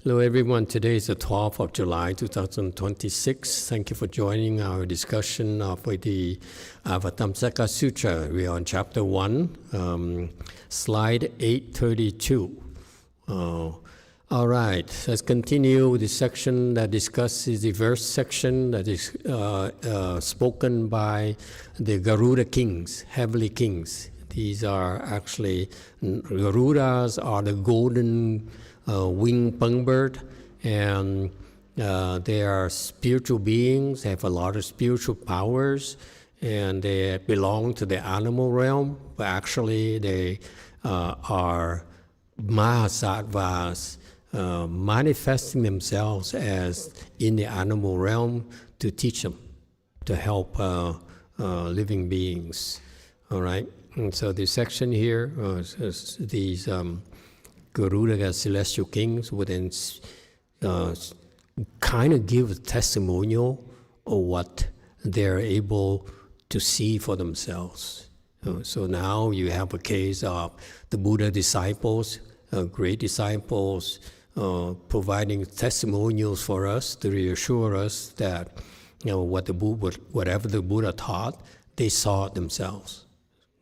Hello everyone, today is the 12th of July 2026. Thank you for joining our discussion of the Avatamsaka Sutra. We are on chapter 1, slide 832. All right, let's continue the section that discusses the verse section that is spoken by the Garuda kings, heavenly kings. These are actually, Garudas are the golden winged bird, and they are spiritual beings, have a lot of spiritual powers, and they belong to the animal realm, but actually they are Mahasattvas manifesting themselves as in the animal realm to teach them, to help living beings. All right, and so this section here, these Garuda celestial kings would then kind of give a testimonial of what they're able to see for themselves. So now you have a case of the Buddha disciples, great disciples, providing testimonials for us to reassure us that whatever the Buddha taught, they saw it themselves.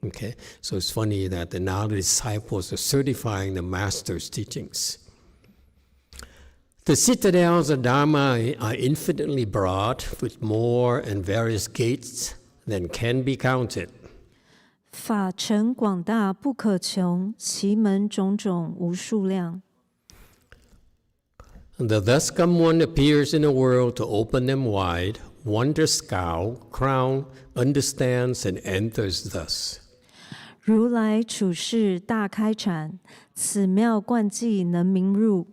Okay, so it's funny that now the disciples are certifying the master's teachings. The citadels of Dharma are infinitely broad, with more and various gates than can be counted. 法城广大不可穷，其门种种无数量。The thus come one appears in the world to open them wide. Wonder scowl, crown, understands and enters thus. 如来处世大开阐，此妙观迹能明入。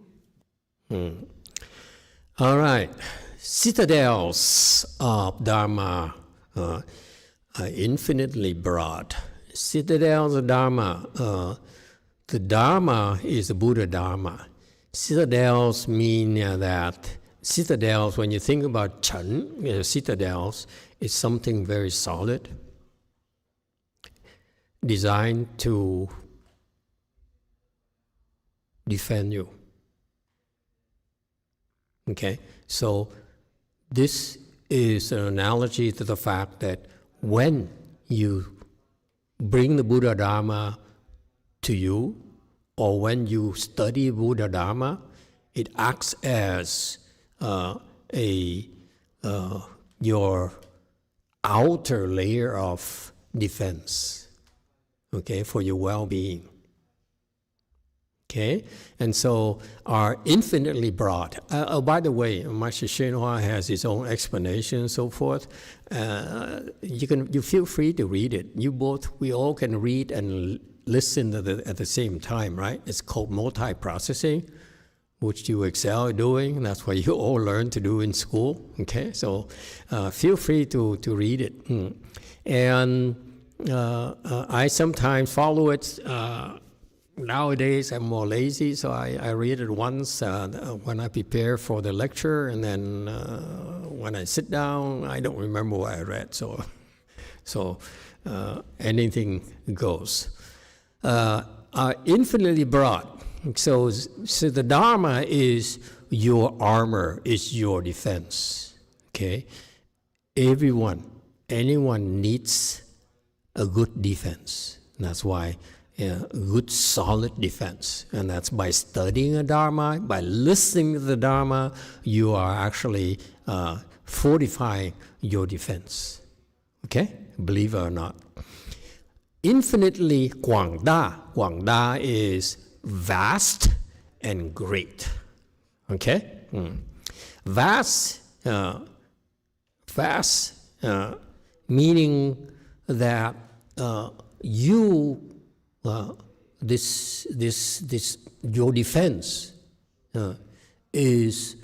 All right, citadels of Dharma are infinitely broad. Citadels of Dharma, the Dharma is the Buddha Dharma. Citadels mean that citadels, when you think about Chen, citadels, is something very solid, designed to defend you. Okay, so this is an analogy to the fact that when you bring the Buddha Dharma to you, or when you study Buddha Dharma, it acts as your outer layer of defense, okay, for your well-being. Okay, and so are infinitely broad. By the way, Master Shenhua has his own explanation and so forth. You feel free to read it. We all can read and listen at the same time, right? It's called multi-processing, which you excel at doing. That's what you all learn to do in school. Okay, so feel free to read it. And I sometimes follow it. Nowadays, I'm more lazy, so I read it once when I prepare for the lecture, and then when I sit down, I don't remember what I read. So anything goes. Are infinitely broad. So the Dharma is your armor, is your defense. Okay, anyone needs a good defense. That's why. A good solid defense, and that's by studying the Dharma, by listening to the Dharma, you are actually fortifying your defense. Okay, believe it or not. Infinitely Guangda is vast and great. Okay, vast meaning that your defense is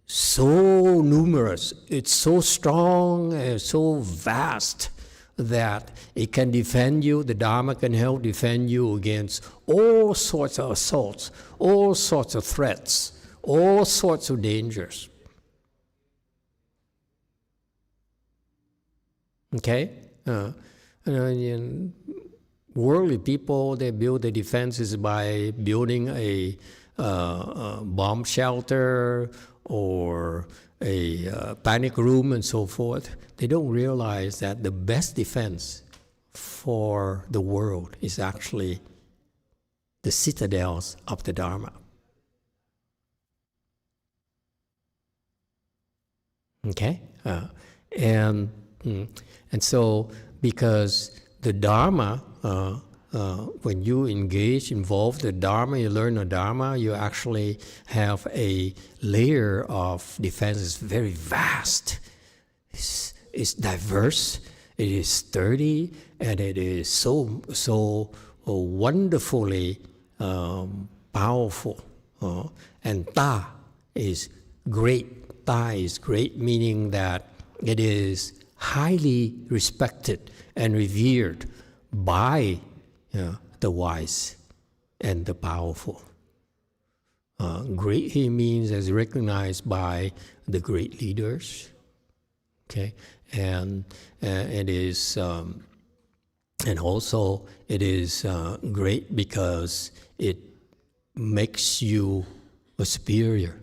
so numerous, it's so strong and so vast that it can defend you, the Dharma can help defend you against all sorts of assaults, all sorts of threats, all sorts of dangers. Okay? Worldly people, they build their defenses by building a bomb shelter or a panic room and so forth, they don't realize that the best defense for the world is actually the citadels of the Dharma. Okay? And so, because the Dharma, when you involve the Dharma, you learn the Dharma, you actually have a layer of defense. It's very vast. It's diverse. It is sturdy, and it is so wonderfully powerful. And Ta is great. Ta is great, meaning that it is highly respected and revered by the wise and the powerful. Great here means as recognized by the great leaders. Okay, and it is, and also it is great because it makes you a superior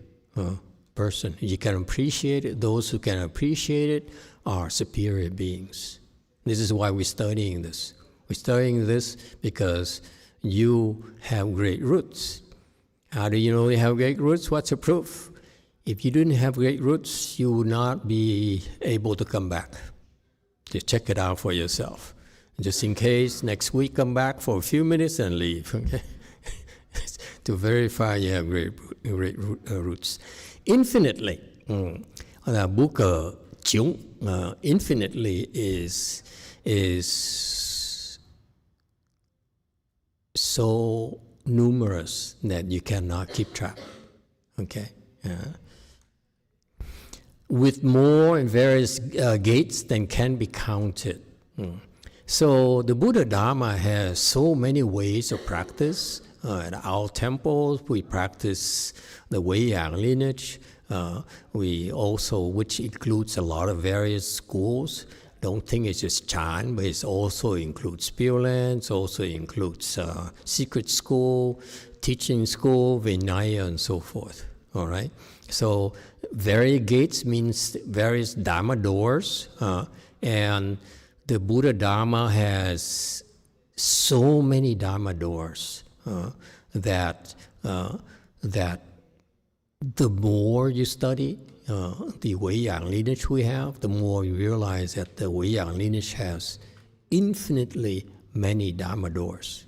person. You can appreciate it. Those who can appreciate it are superior beings. This is why we're studying this. We're studying this because you have great roots. How do you know you have great roots? What's the proof? If you didn't have great roots, you would not be able to come back. Just check it out for yourself. Just in case, next week come back for a few minutes and leave. Okay? To verify you have great roots. Infinitely. Buka Chung, infinitely is so numerous that you cannot keep track. Okay? With more and various gates than can be counted. So the Buddha Dharma has so many ways of practice. At our temples, we practice the Weiyang lineage. We also, which includes a lot of various schools. Don't think it's just Chan, but it also includes Pureland, it also includes secret school, teaching school, Vinaya, and so forth. All right? So various gates means various Dharma doors, and the Buddha Dharma has so many Dharma doors that the more you study the Weiyang lineage we have, the more you realize that the Weiyang lineage has infinitely many Dharma doors.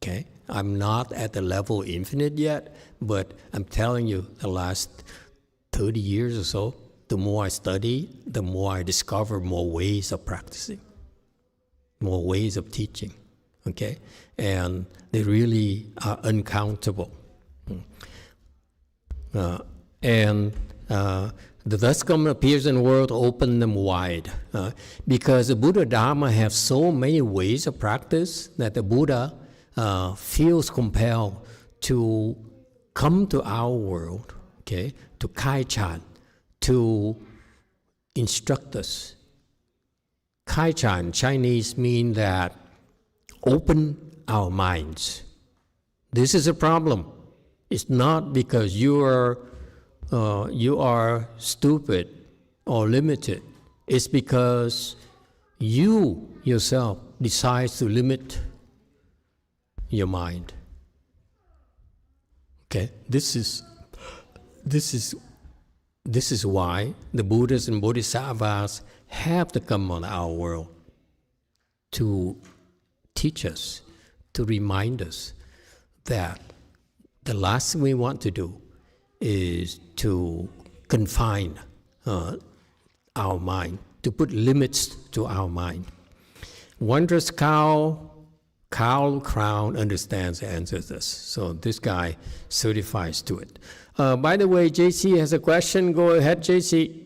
Okay? I'm not at the level infinite yet, but I'm telling you, the last 30 years or so, the more I study, the more I discover more ways of practicing, more ways of teaching. Okay? And they really are uncountable. And the thus come appears in the world, open them wide. Because the Buddha Dharma have so many ways of practice that the Buddha feels compelled to come to our world, okay, to Kai-chan, to instruct us. Kai-chan, Chinese, mean that open our minds. This is a problem. It's not because you are stupid or limited. It's because you yourself decide to limit your mind. Okay, this is why the Buddhas and Bodhisattvas have to come on our world to teach us, to remind us that the last thing we want to do is to confine our mind, to put limits to our mind. Wondrous cow crown understands and answers this. So this guy certifies to it. By the way, JC has a question. Go ahead, JC.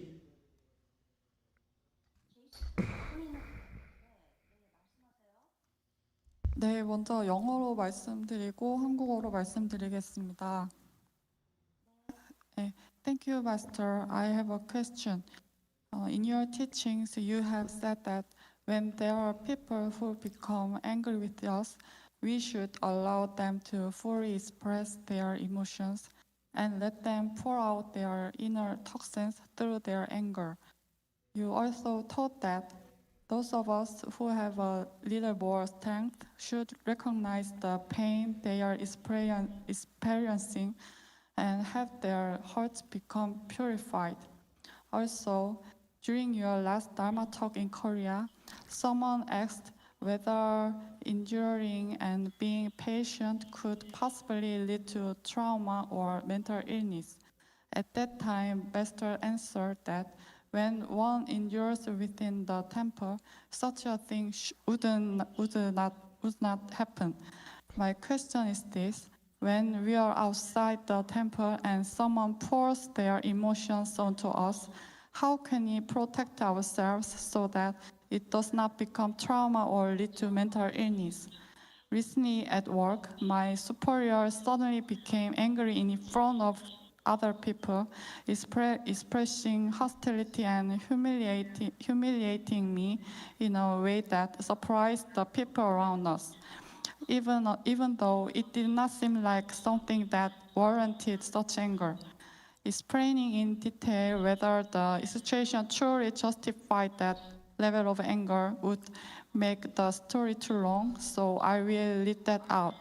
네, 먼저 영어로 말씀드리고 한국어로 말씀드리겠습니다. 네, thank you, Master. I have a question. In your teachings, you have said that when there are people who become angry with us, we should allow them to fully express their emotions and let them pour out their inner toxins through their anger. You also taught that those of us who have a little more strength should recognize the pain they are experiencing and have their hearts become purified. Also, during your last Dharma talk in Korea, someone asked whether enduring and being patient could possibly lead to trauma or mental illness. At that time, Master answered that when one endures within the temple, such a thing would not happen. My question is this: when we are outside the temple and someone pours their emotions onto us, how can we protect ourselves so that it does not become trauma or lead to mental illness? Recently at work, my superior suddenly became angry in front of other people, expressing hostility and humiliating me in a way that surprised the people around us. Even though it did not seem like something that warranted such anger. Explaining in detail whether the situation truly justified that level of anger would make the story too long, so I will leave that out.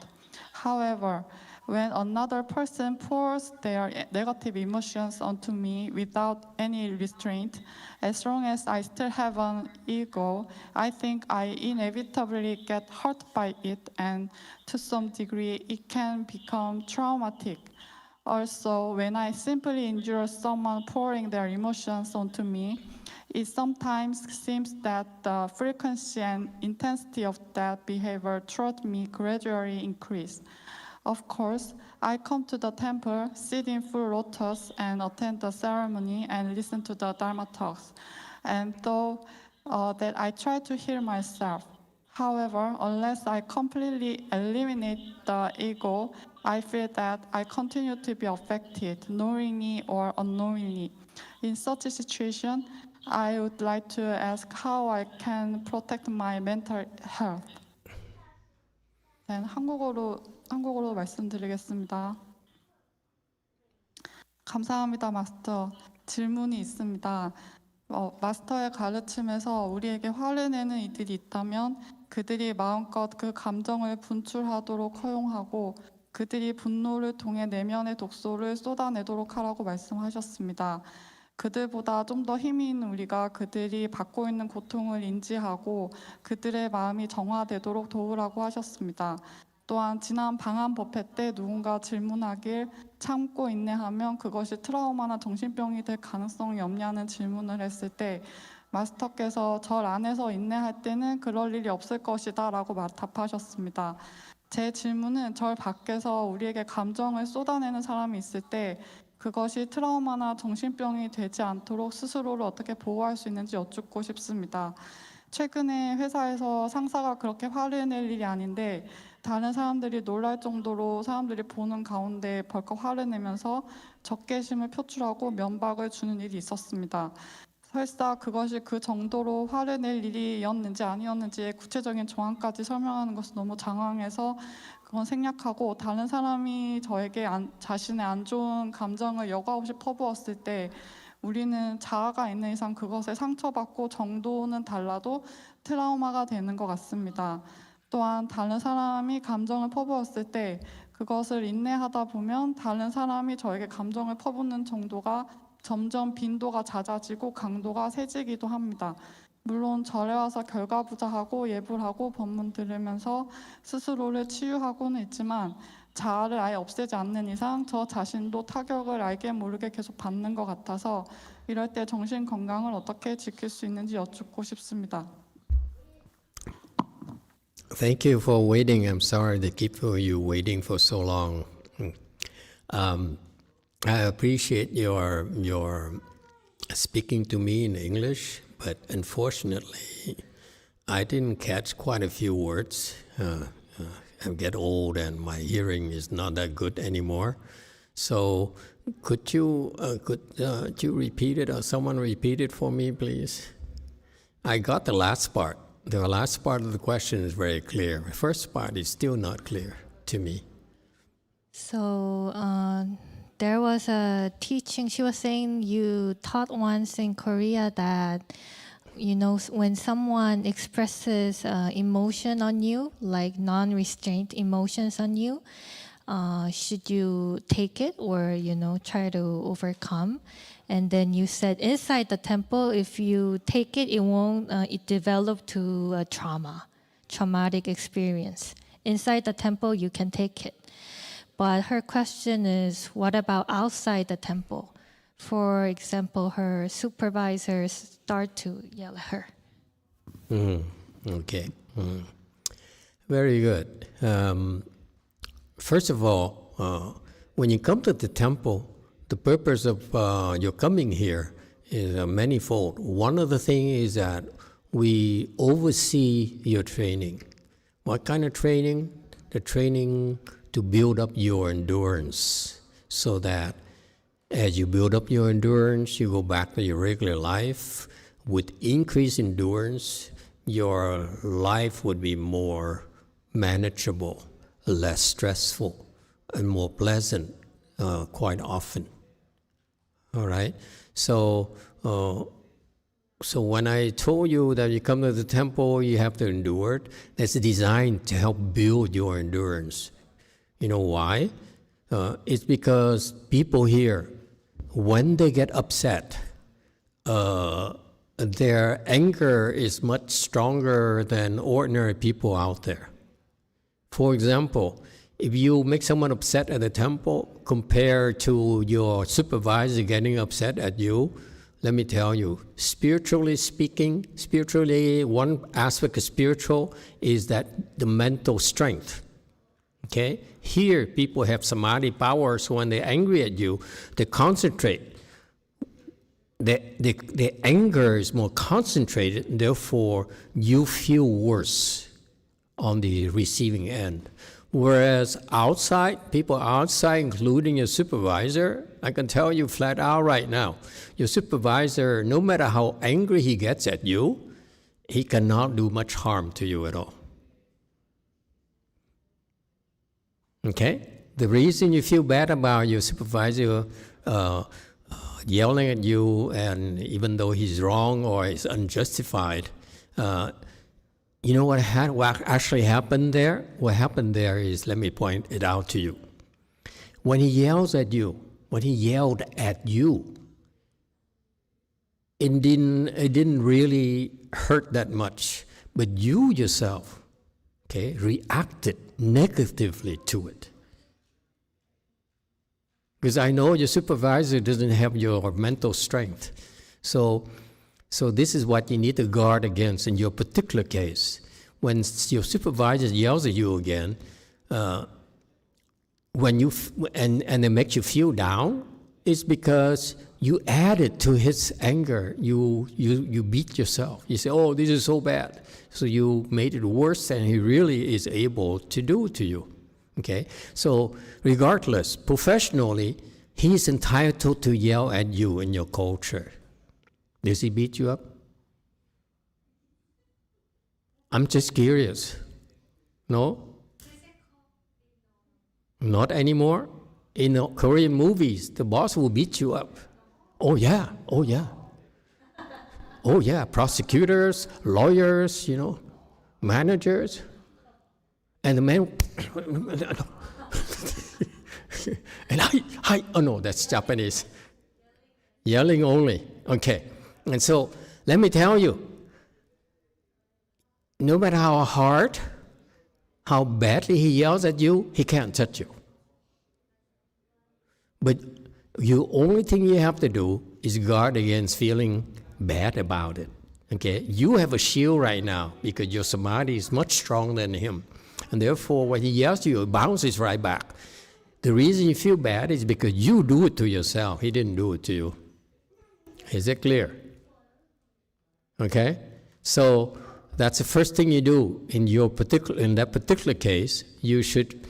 However, when another person pours their negative emotions onto me without any restraint, as long as I still have an ego, I think I inevitably get hurt by it, and to some degree it can become traumatic. Also, when I simply endure someone pouring their emotions onto me, it sometimes seems that the frequency and intensity of that behavior toward me gradually increase. Of course, I come to the temple, sit in full lotus, and attend the ceremony and listen to the Dharma talks. And though that I try to heal myself. However, unless I completely eliminate the ego, I feel that I continue to be affected, knowingly or unknowingly. In such a situation, I would like to ask how I can protect my mental health. 한국어로 말씀드리겠습니다. 감사합니다, 마스터. 질문이 있습니다. 마스터의 가르침에서 우리에게 화를 내는 이들이 있다면 그들이 마음껏 그 감정을 분출하도록 허용하고 그들이 분노를 통해 내면의 독소를 쏟아내도록 하라고 말씀하셨습니다. 그들보다 좀 더 힘이 있는 우리가 그들이 받고 있는 고통을 인지하고 그들의 마음이 정화되도록 도우라고 하셨습니다. 또한 지난 방한 법회 때 누군가 질문하길 참고 인내하면 그것이 트라우마나 정신병이 될 가능성이 없냐는 질문을 했을 때 마스터께서 절 안에서 인내할 때는 그럴 일이 없을 것이다 라고 답하셨습니다. 제 질문은 절 밖에서 우리에게 감정을 쏟아내는 사람이 있을 때 그것이 트라우마나 정신병이 되지 않도록 스스로를 어떻게 보호할 수 있는지 여쭙고 싶습니다. 최근에 회사에서 상사가 그렇게 화를 낼 일이 아닌데 다른 사람들이 놀랄 정도로 사람들이 보는 가운데 벌컥 화를 내면서 적개심을 표출하고 면박을 주는 일이 있었습니다. 설사 그것이 그 정도로 화를 낼 일이었는지 아니었는지의 구체적인 정황까지 설명하는 것은 너무 장황해서 그건 생략하고 다른 사람이 저에게 자신의 안 좋은 감정을 여과 없이 퍼부었을 때 우리는 자아가 있는 이상 그것에 상처받고 정도는 달라도 트라우마가 되는 것 같습니다. 또한 다른 사람이 감정을 퍼부었을 때 그것을 인내하다 보면 다른 사람이 저에게 감정을 퍼붓는 정도가 점점 빈도가 잦아지고 강도가 세지기도 합니다. 물론 절에 와서 결과부자하고 예불 하고 법문 들으면서 스스로를 치유하고는 있지만 자아를 아예 없애지 않는 이상 저 자신도 타격을 알게 모르게 계속 받는 것 같아서 이럴 때 정신 건강을 어떻게 지킬 수 있는지 여쭙고 싶습니다. Thank you for waiting. I'm sorry to keep you waiting for so long. I appreciate your speaking to me in English, but unfortunately, I didn't catch quite a few words. I get old and my hearing is not that good anymore. So could you repeat it or someone repeat it for me, please? I got the last part. the last part of the question is very clear. The first part is still not clear to me. So there was a teaching, she was saying you taught once in Korea that, when someone expresses emotion on you, like non-restrained emotions on you, should you take it or, try to overcome? And then you said inside the temple, if you take it, it develop to a traumatic experience. Inside the temple, you can take it. But her question is, what about outside the temple? For example, her supervisors start to yell at her. Okay. Very good. First of all, when you come to the temple, the purpose of your coming here is manifold. One of the things is that we oversee your training. What kind of training? The training to build up your endurance, so that as you build up your endurance, you go back to your regular life. With increased endurance, your life would be more manageable, less stressful, and more pleasant quite often. All right? So when I told you that you come to the temple, you have to endure it, that's designed to help build your endurance. You know why? It's because people here, when they get upset, their anger is much stronger than ordinary people out there. For example, if you make someone upset at the temple compared to your supervisor getting upset at you, let me tell you, spiritually speaking, one aspect of spiritual is that the mental strength. Okay? Here, people have samadhi power, so when they're angry at you, they concentrate. The anger is more concentrated, and therefore you feel worse on the receiving end. Whereas people outside, including your supervisor, I can tell you flat out right now, your supervisor, no matter how angry he gets at you, he cannot do much harm to you at all. Okay? The reason you feel bad about your supervisor yelling at you, and even though he's wrong or is unjustified, you know what actually happened there? What happened there is, let me point it out to you. When he yelled at you, it didn't really hurt that much, but you yourself, okay, reacted negatively to it. Because I know your supervisor doesn't have your mental strength. So this is what you need to guard against in your particular case. When your supervisor yells at you again, and it makes you feel down, it's because you added to his anger. You beat yourself. You say, oh, this is so bad. So you made it worse than he really is able to do to you. Okay? So regardless, professionally, he is entitled to yell at you in your culture. Does he beat you up? I'm just curious. No? Not anymore? In the Korean movies, the boss will beat you up. Oh yeah. Oh yeah, prosecutors, lawyers, managers. And the man, and oh no, that's Japanese. Yelling only, okay. And so, let me tell you, no matter how hard, how badly he yells at you, he can't touch you. But the only thing you have to do is guard against feeling bad about it, okay? You have a shield right now because your samadhi is much stronger than him. And therefore, when he yells at you, it bounces right back. The reason you feel bad is because you do it to yourself. He didn't do it to you. Is it clear? Okay? So that's the first thing you do in that particular case. You should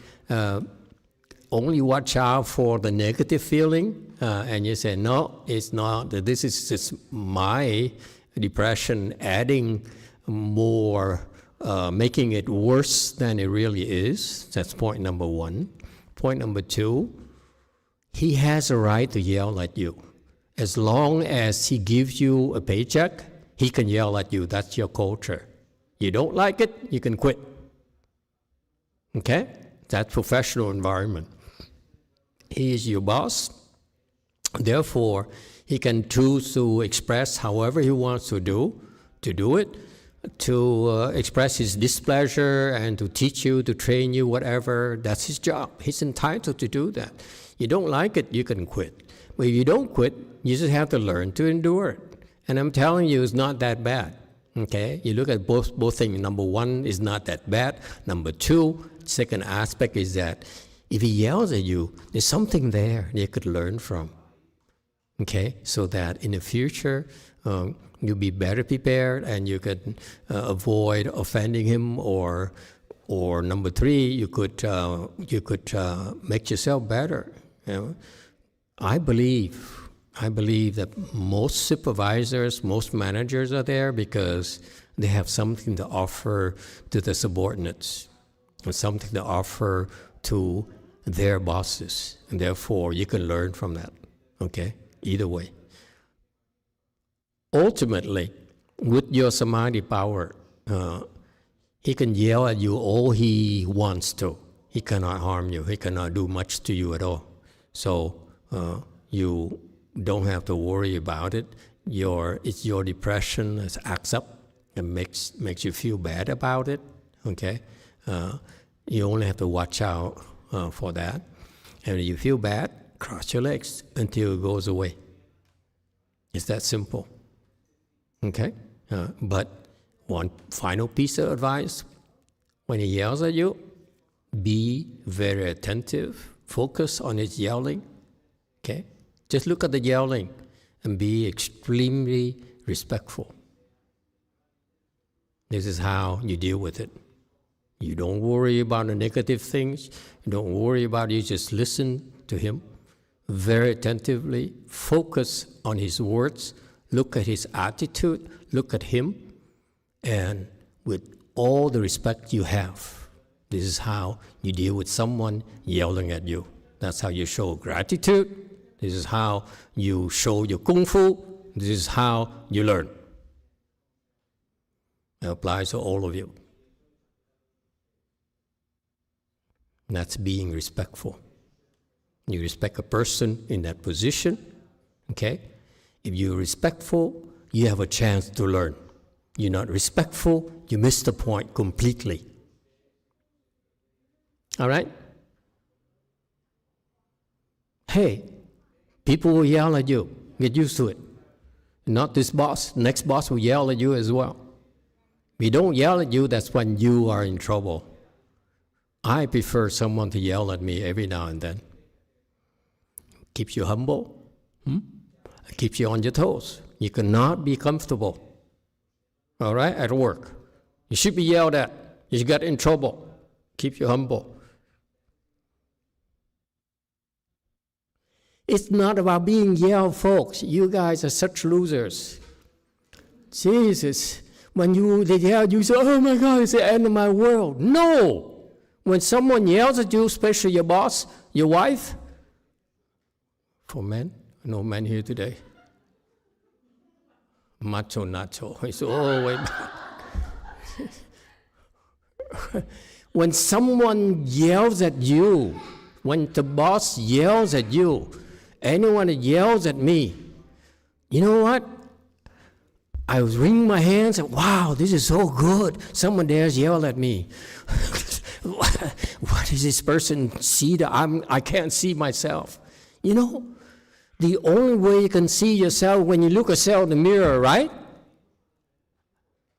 only watch out for the negative feeling, and you say, no, it's not. This is just my depression adding more, making it worse than it really is. That's point number one. Point number two, he has a right to yell at you. As long as he gives you a paycheck, he can yell at you. That's your culture. You don't like it, you can quit. Okay? That's professional environment. He is your boss. Therefore, he can choose to express however he wants to do it, to express his displeasure and to teach you, to train you, whatever. That's his job. He's entitled to do that. You don't like it, you can quit. But if you don't quit, you just have to learn to endure it. And I'm telling you, it's not that bad. Okay? You look at both things. Number one is not that bad. Number two, second aspect is that if he yells at you, there's something there you could learn from. Okay? So that in the future, you'll be better prepared and you could avoid offending him, or number three, you could make yourself better. You know? I believe that most supervisors, most managers are there because they have something to offer to the subordinates, and something to offer to their bosses, and therefore you can learn from that. Okay? Either way. Ultimately, with your samadhi power, he can yell at you all he wants to. He cannot harm you. He cannot do much to you at all. So you don't have to worry about it. It's your depression that acts up and makes you feel bad about it. Okay, you only have to watch out for that. And when you feel bad, cross your legs until it goes away. It's that simple. Okay, but one final piece of advice: when he yells at you, be very attentive. Focus on his yelling. Okay, just look at the yelling and be extremely respectful. This is how you deal with it. You don't worry about the negative things. You don't worry about it. You just listen to him very attentively. Focus on his words. Look at his attitude. Look at him. And with all the respect you have, this is how you deal with someone yelling at you. That's how you show gratitude. This is how you show your kung fu. This is how you learn. It applies to all of you. That's being respectful. You respect a person in that position, okay? If you're respectful, you have a chance to learn. You're not respectful, you miss the point completely. All right? Hey, people will yell at you. Get used to it. Not this boss. Next boss will yell at you as well. If you don't yell at you, that's when you are in trouble. I prefer someone to yell at me every now and then. Keeps you humble. Keeps you on your toes. You cannot be comfortable. All right? At work. You should be yelled at. You should get in trouble. Keep you humble. It's not about being yelled, folks. You guys are such losers. Jesus. When they yell, you say, oh my God, it's the end of my world. No! When someone yells at you, especially your boss, your wife, for men, no men here today. Macho nacho. It's all way back. When someone yells at you, when the boss yells at you, anyone that yells at me, you know what? I was wringing my hands and, wow, this is so good. Someone dares yell at me. What does this person see that I can't see myself? You know, the only way you can see yourself when you look at yourself in the mirror, right?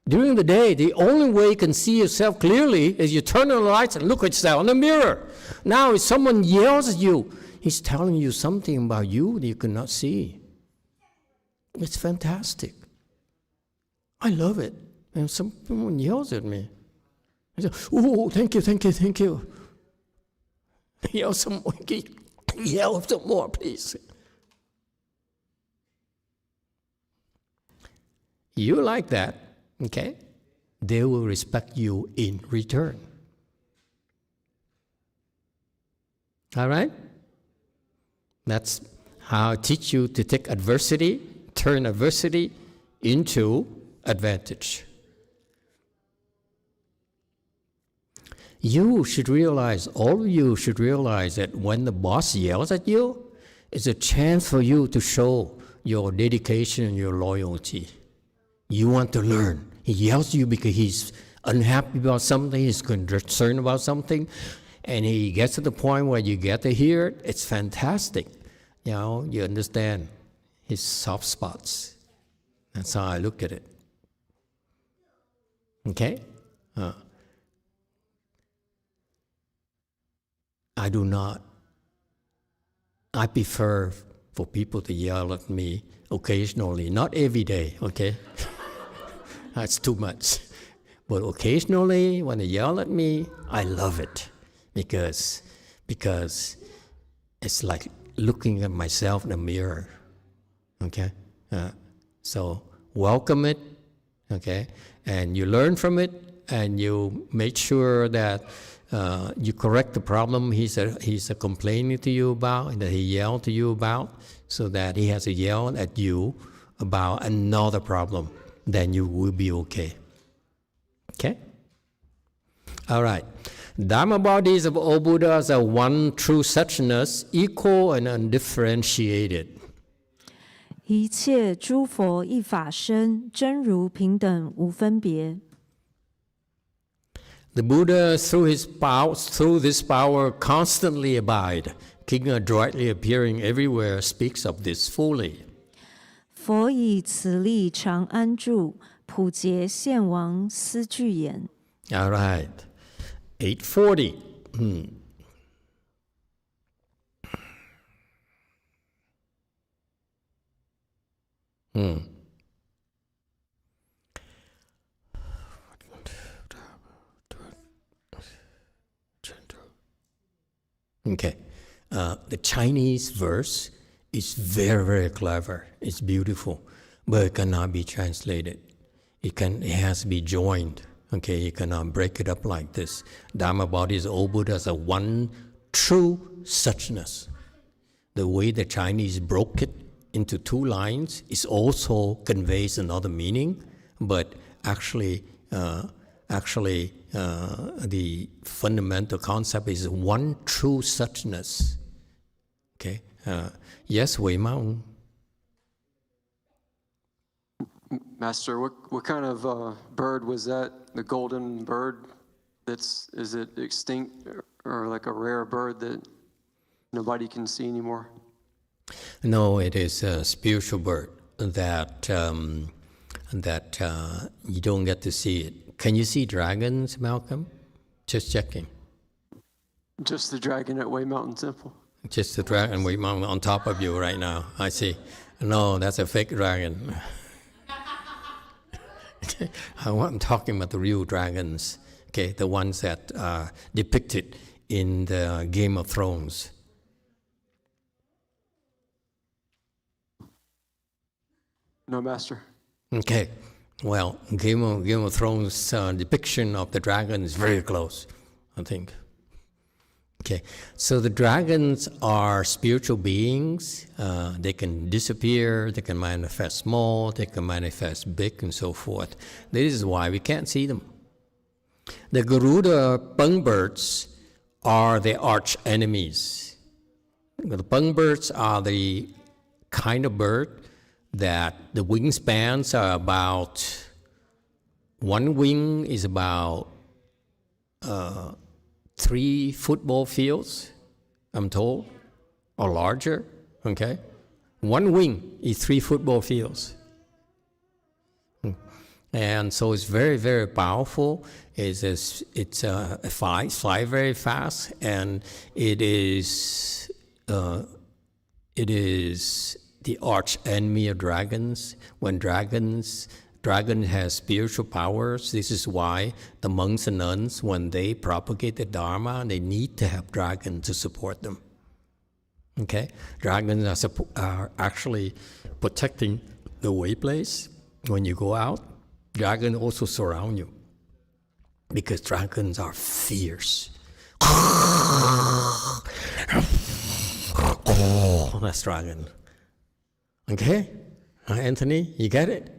During the day, the only way you can see yourself clearly is you turn on the lights and look at yourself in the mirror. Now, if someone yells at you, he's telling you something about you that you cannot see. It's fantastic. I love it. And someone yells at me. I say, oh, thank you. Yell some more. Yell some more, please. You like that, okay? they will respect you in return. All right? That's how I teach you to take adversity, turn adversity into advantage. You should realize, all of you should realize that when the boss yells at you, it's a chance for you to show your dedication and your loyalty. You want to learn. He yells at you because he's unhappy about something, he's concerned about something, and he gets to the point where you get to hear it. It's fantastic. You know, you understand his soft spots. That's how I look at it. Okay? I do not. I prefer for people to yell at me occasionally, not every day, okay? That's too much. But occasionally, when they yell at me, I love it because it's like looking at myself in the mirror, okay? So welcome it, okay? And you learn from it, and you make sure that you correct the problem he's complaining to you about and that he yelled to you about, so that he has to yell at you about another problem. Then you will be okay. Okay? All right. Dharma bodies of all Buddhas are one true suchness, equal and undifferentiated. 一切诸佛一法身，真如平等无分别。The Buddha, through this power, constantly abide. King adroitly appearing everywhere speaks of this fully. 佛以此力常安住，普结现王思具言。All right. 840. Okay. The Chinese verse is very, very clever. It's beautiful, but it cannot be translated. It has to be joined. Okay, you cannot break it up like this. Dharma bodies, all Buddhas are one true suchness. The way the Chinese broke it into two lines is also conveys another meaning, but actually the fundamental concept is one true suchness. Okay. Yes, Wei Mao. Master, what kind of bird was that? The golden bird? Is it extinct or like a rare bird that nobody can see anymore? No, it is a spiritual bird that you don't get to see it. Can you see dragons, Malcolm? Just checking. Just the dragon at Way Mountain Temple. Just the dragon Way Mountain on top of you right now. I see. No, that's a fake dragon. I'm talking about the real dragons, okay, the ones that are depicted in the Game of Thrones. No, Master. Okay, well, Game of Thrones depiction of the dragon is very close, I think. Okay, so the dragons are spiritual beings. They can disappear, they can manifest small, they can manifest big, and so forth. This is why we can't see them. The Garuda bungbirds are the arch enemies. The bungbirds are the kind of bird that the wingspans are about, one wing is about 3 football fields, I'm told, or larger, okay? One wing is 3 football fields. And so it's very, very powerful. It's fly very fast, and it is the arch enemy of dragons. When dragon has spiritual powers. This is why the monks and nuns, when they propagate the Dharma, they need to have dragons to support them. Okay? Dragons are actually protecting the way place. When you go out, dragons also surround you. because dragons are fierce. Oh, that's dragon. Okay? Anthony, you get it?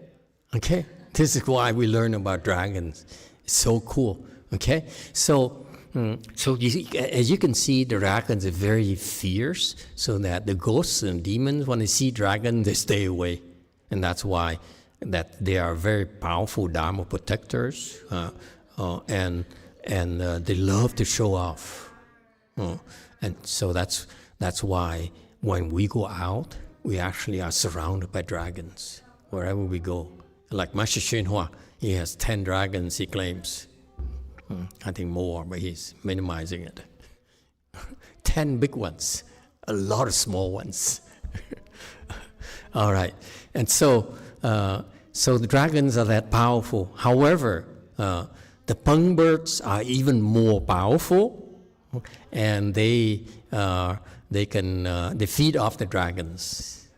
Okay? This is why we learn about dragons. It's so cool. Okay? So as you can see, the dragons are very fierce, so that the ghosts and demons, when they see dragons, they stay away. And that's why that they are very powerful Dharma protectors, and they love to show off. And so that's why when we go out, we actually are surrounded by dragons wherever we go. Like Master Hsuan-Hua, he has 10 dragons, he claims. I think more, but he's minimizing it. 10 big ones, a lot of small ones. All right, and so the dragons are that powerful. However, the pung birds are even more powerful, and they feed off the dragons.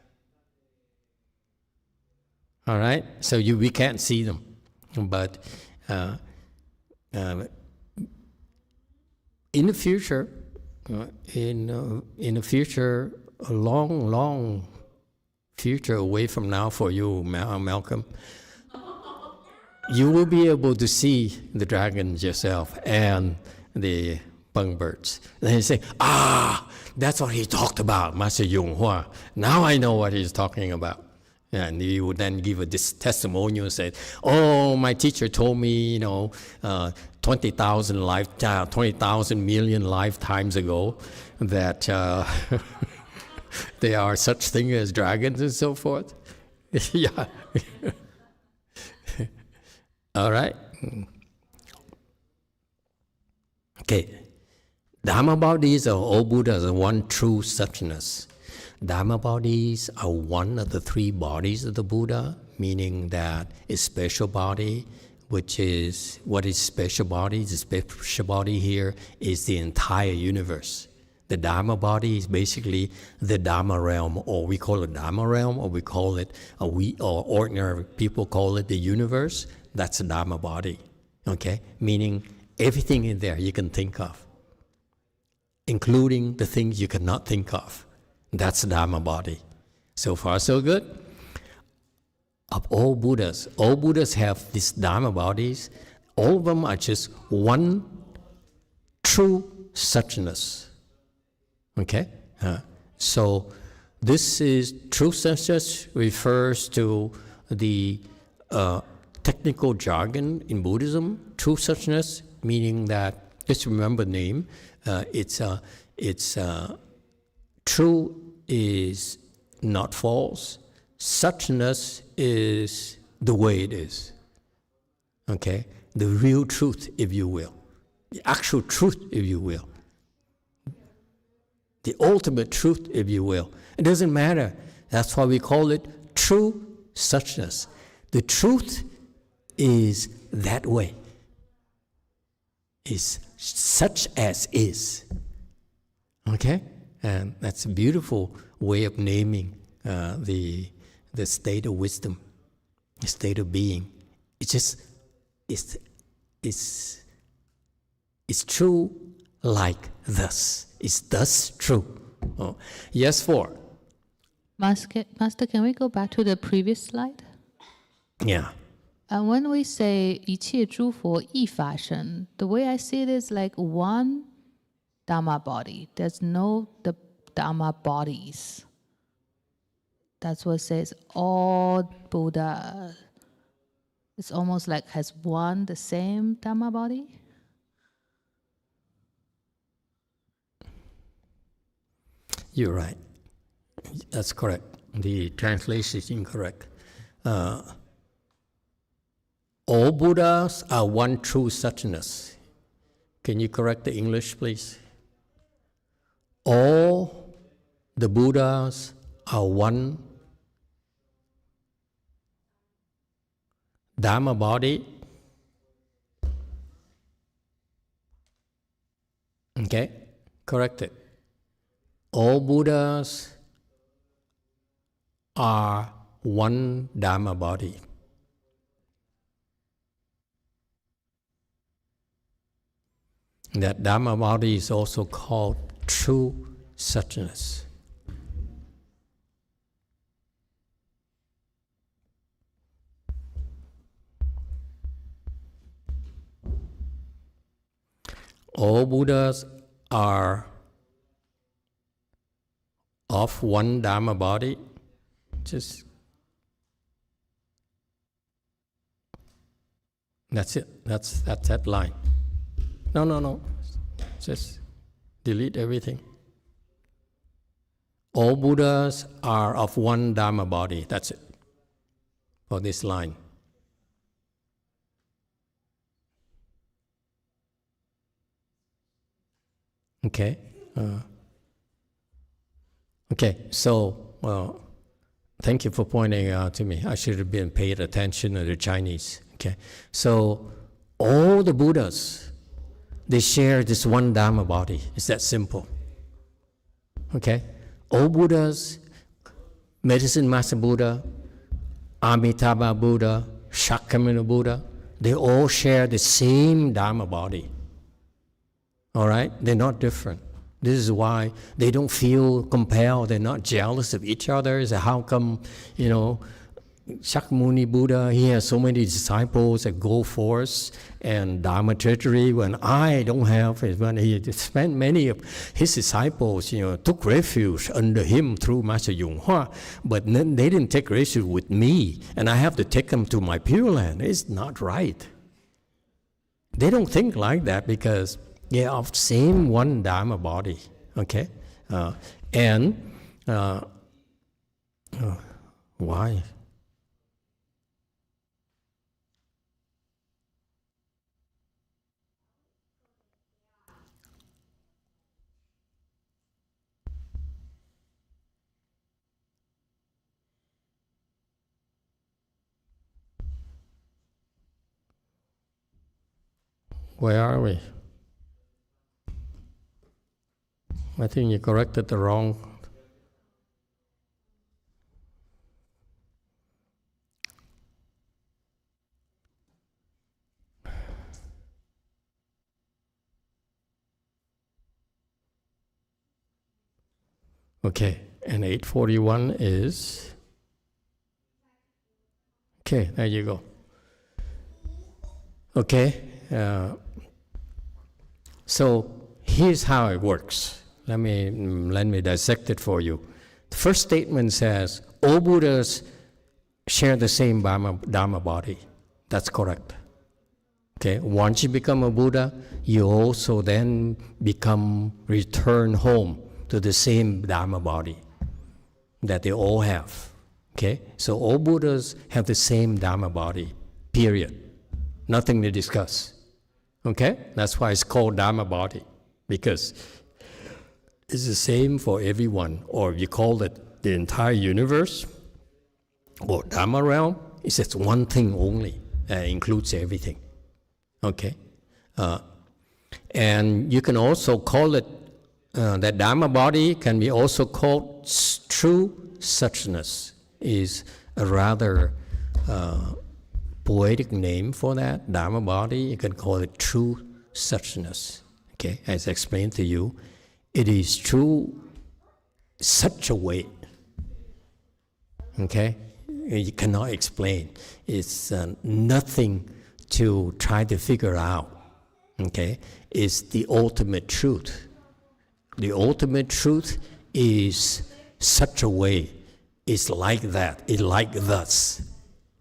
All right, so we can't see them, but in the future, in the future, a long future away from now for you, Malcolm, you will be able to see the dragons yourself and the pung birds. And you say, that's what he talked about, Master Yonghua. Now I know what he's talking about. And you would then give this testimonial and say, my teacher told me, 20,000 million lifetimes ago that there are such things as dragons and so forth. Yeah. All right. Okay. Dharma bodies are all Buddhas, one true suchness. Dharma bodies are one of the three bodies of the Buddha, meaning that a special body, which is, what is special body? The special body here is the entire universe. The Dharma body is basically the Dharma realm, or we call it Dharma realm, or we call it, or ordinary people call it the universe. That's the Dharma body, okay? Meaning everything in there you can think of, including the things you cannot think of. That's the Dharma body. So far, so good. Of all Buddhas have these Dharma bodies. All of them are just one true suchness. Okay? So this is true suchness refers to the technical jargon in Buddhism. True suchness, meaning that, just remember the name, true is not false. Suchness is the way it is. Okay? The real truth, if you will. The actual truth, if you will. The ultimate truth, if you will. It doesn't matter. That's why we call it true suchness. The truth is that way. Is such as is. Okay? And that's a beautiful way of naming the state of wisdom, the state of being. It's true like thus. It's thus true. Oh. Yes, 4. Master, can we go back to the previous slide? Yeah. When we say 一切诸佛一法身, the way I see it is like one Dharma body. There's no the Dharma bodies. That's what it says all Buddha. It's almost like has one the same Dharma body. You're right. That's correct. The translation is incorrect. All Buddhas are one true suchness. Can you correct the English, please? All the Buddhas are one Dharma body. Okay, correct it. All Buddhas are one Dharma body. That Dhamma body is also called true suchness. All Buddhas are of one Dhamma body. That's it. That's that line. No. Just delete everything. All Buddhas are of one Dhamma body. That's it. For this line. Okay. So, thank you for pointing out to me. I should have been paid attention to the Chinese. Okay. So, all the Buddhas, they share this one Dhamma body. It's that simple. Okay? All Buddhas, Medicine Master Buddha, Amitabha Buddha, Shakyamuni Buddha, they all share the same Dhamma body. All right? They're not different. This is why they don't feel compelled. They're not jealous of each other. So how come, Shakyamuni Buddha, he has so many disciples that go forth and Dharma territory when I don't have it. When he spent many of his disciples, took refuge under him through Master Yonghua, but then they didn't take refuge with me, and I have to take them to my Pureland. It's not right. They don't think like that because they are of same one Dharma body. Okay, why? Where are we? I think you corrected the wrong. Okay, and 841 is. Okay, there you go. Okay. So here's how it works. Let me dissect it for you. The first statement says, all Buddhas share the same Dhamma body. That's correct. Okay, once you become a Buddha, you also then return home to the same Dhamma body that they all have. Okay, so all Buddhas have the same Dhamma body, period. Nothing to discuss. Okay? That's why it's called Dhamma body, because it's the same for everyone, or you call it the entire universe, or Dhamma realm. It's just one thing only that includes everything. Okay? And you can also call it, that Dhamma body can be also called true suchness, is a rather poetic name for that, Dhamma body. You can call it true suchness. Okay, as I explained to you, it is true such a way. Okay, you cannot explain. It's nothing to try to figure out. Okay, it's the ultimate truth. The ultimate truth is such a way. It's like that. It's like thus.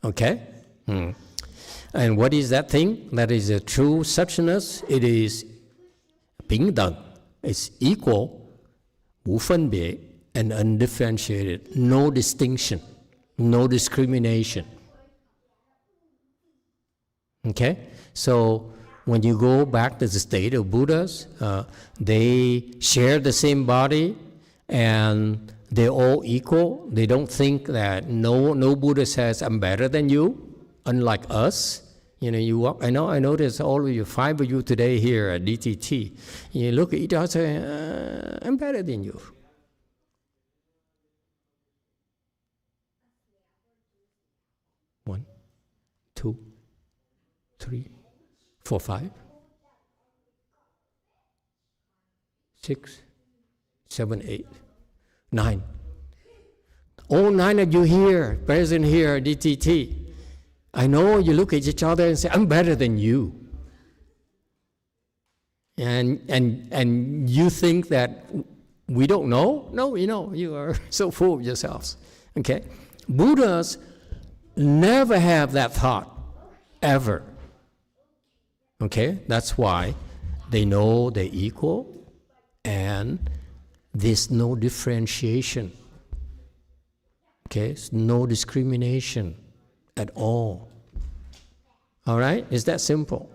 Okay? And what is that thing? That is a true suchness. It is 平等. It's equal, 无分别, and undifferentiated. No distinction, no discrimination. Okay? So when you go back to the state of Buddhas, they share the same body and they're all equal. They don't think that no Buddha says, I'm better than you. Unlike us, you walk. I notice all of you, 5 of you today here at DTT. You look at each other and say, I'm better than you. One, two, three, four, 5. 6, 7, 8, 9. All 9 of you here, present here, DTT. I know you look at each other and say, I'm better than you. And you think that we don't know? No, we know. You are so full of yourselves. Okay? Buddhas never have that thought, ever. Okay? That's why they know they're equal and there's no differentiation. Okay? It's no discrimination at all. All right? It's that simple.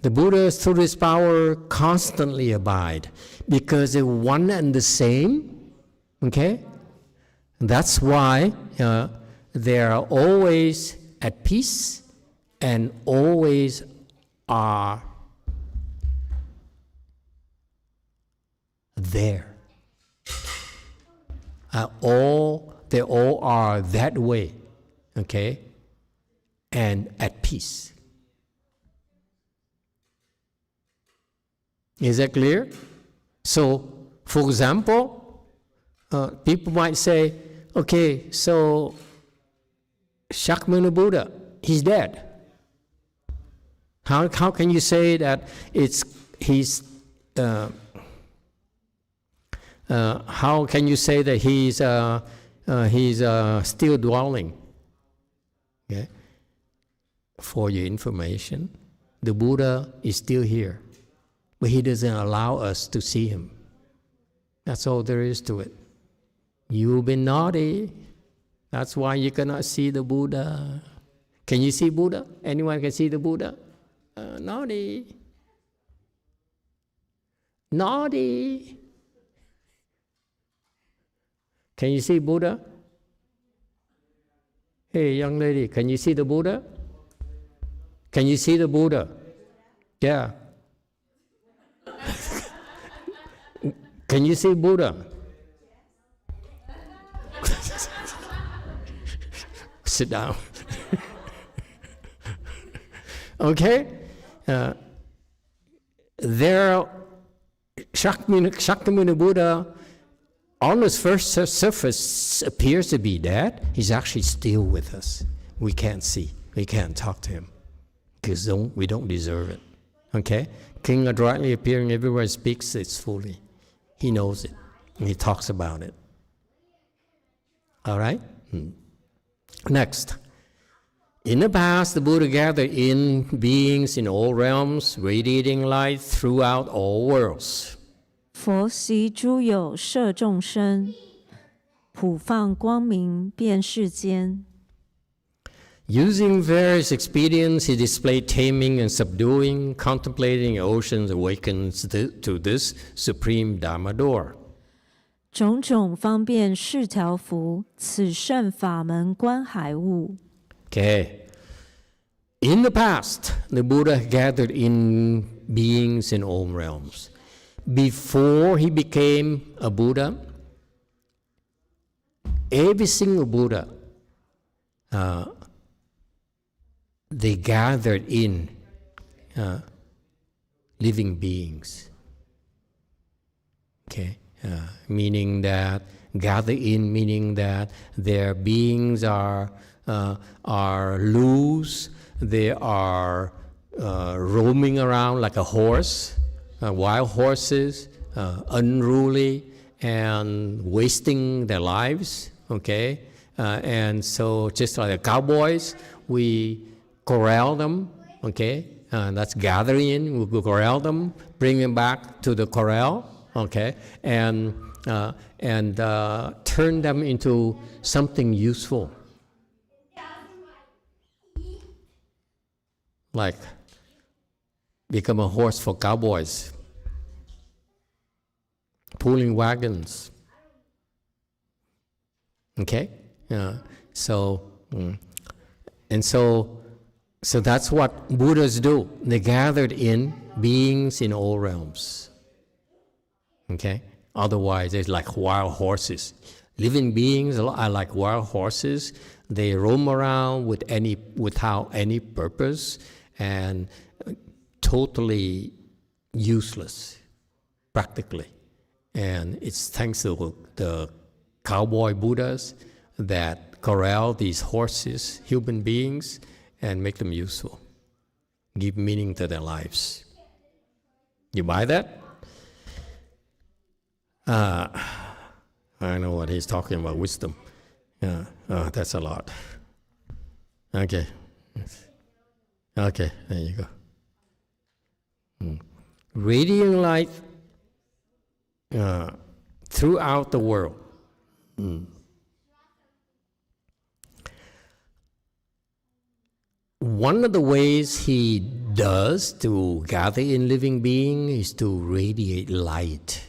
The Buddhas, through this power, constantly abide because they're one and the same. Okay? That's why they are always at peace and always are there. They all are that way, okay, and at peace. Is that clear? So, for example, people might say, okay, so Shakyamuni Buddha, he's dead. How can you say that he's how can you say that he's still dwelling? Okay? For your information, the Buddha is still here, but he doesn't allow us to see him. That's all there is to it. You've been naughty. That's why you cannot see the Buddha. Can you see Buddha? Anyone can see the Buddha? Naughty. Naughty. Can you see Buddha? Hey, young lady, can you see the Buddha? Can you see the Buddha? Yeah. Can you see Buddha? Sit down. Okay? Shakyamuni Buddha, on the first surface, appears to be dead. He's actually still with us. We can't see. We can't talk to him because we don't deserve it. Okay? King adroitly appearing everywhere, speaks it fully. He knows it. And he talks about it. All right? Next. In the past, the Buddha gathered in beings in all realms, radiating light throughout all worlds. 佛习诸有摄众生，普放光明遍世间。 Using various expedients, he displayed taming and subduing, contemplating oceans awakens to this supreme Dharma door. 种种方便示调伏，此圣法门观海物。 Okay. In the past, the Buddha gathered in beings in all realms. Before he became a Buddha, every single Buddha, they gathered in living beings. Okay, meaning that their beings are loose. They are roaming around like a horse, wild horses, unruly and wasting their lives. Okay, and so just like the cowboys, we corral them. Okay, that's gathering in. We corral them, bring them back to the corral. Okay, and turn them into something useful. Like become a horse for cowboys, pulling wagons. Okay, so that's what Buddhas do. They gathered in beings in all realms. Okay, otherwise it's like wild horses. Living beings are like wild horses. They roam around without any purpose and totally useless. practically. And it's thanks to the cowboy Buddhas that corral these horses, human beings, and make them useful, give meaning to their lives. You buy that? I know what he's talking about, wisdom. That's a lot. Okay. Okay, there you go. Radiant light throughout the world. One of the ways he does to gather in living being is to radiate light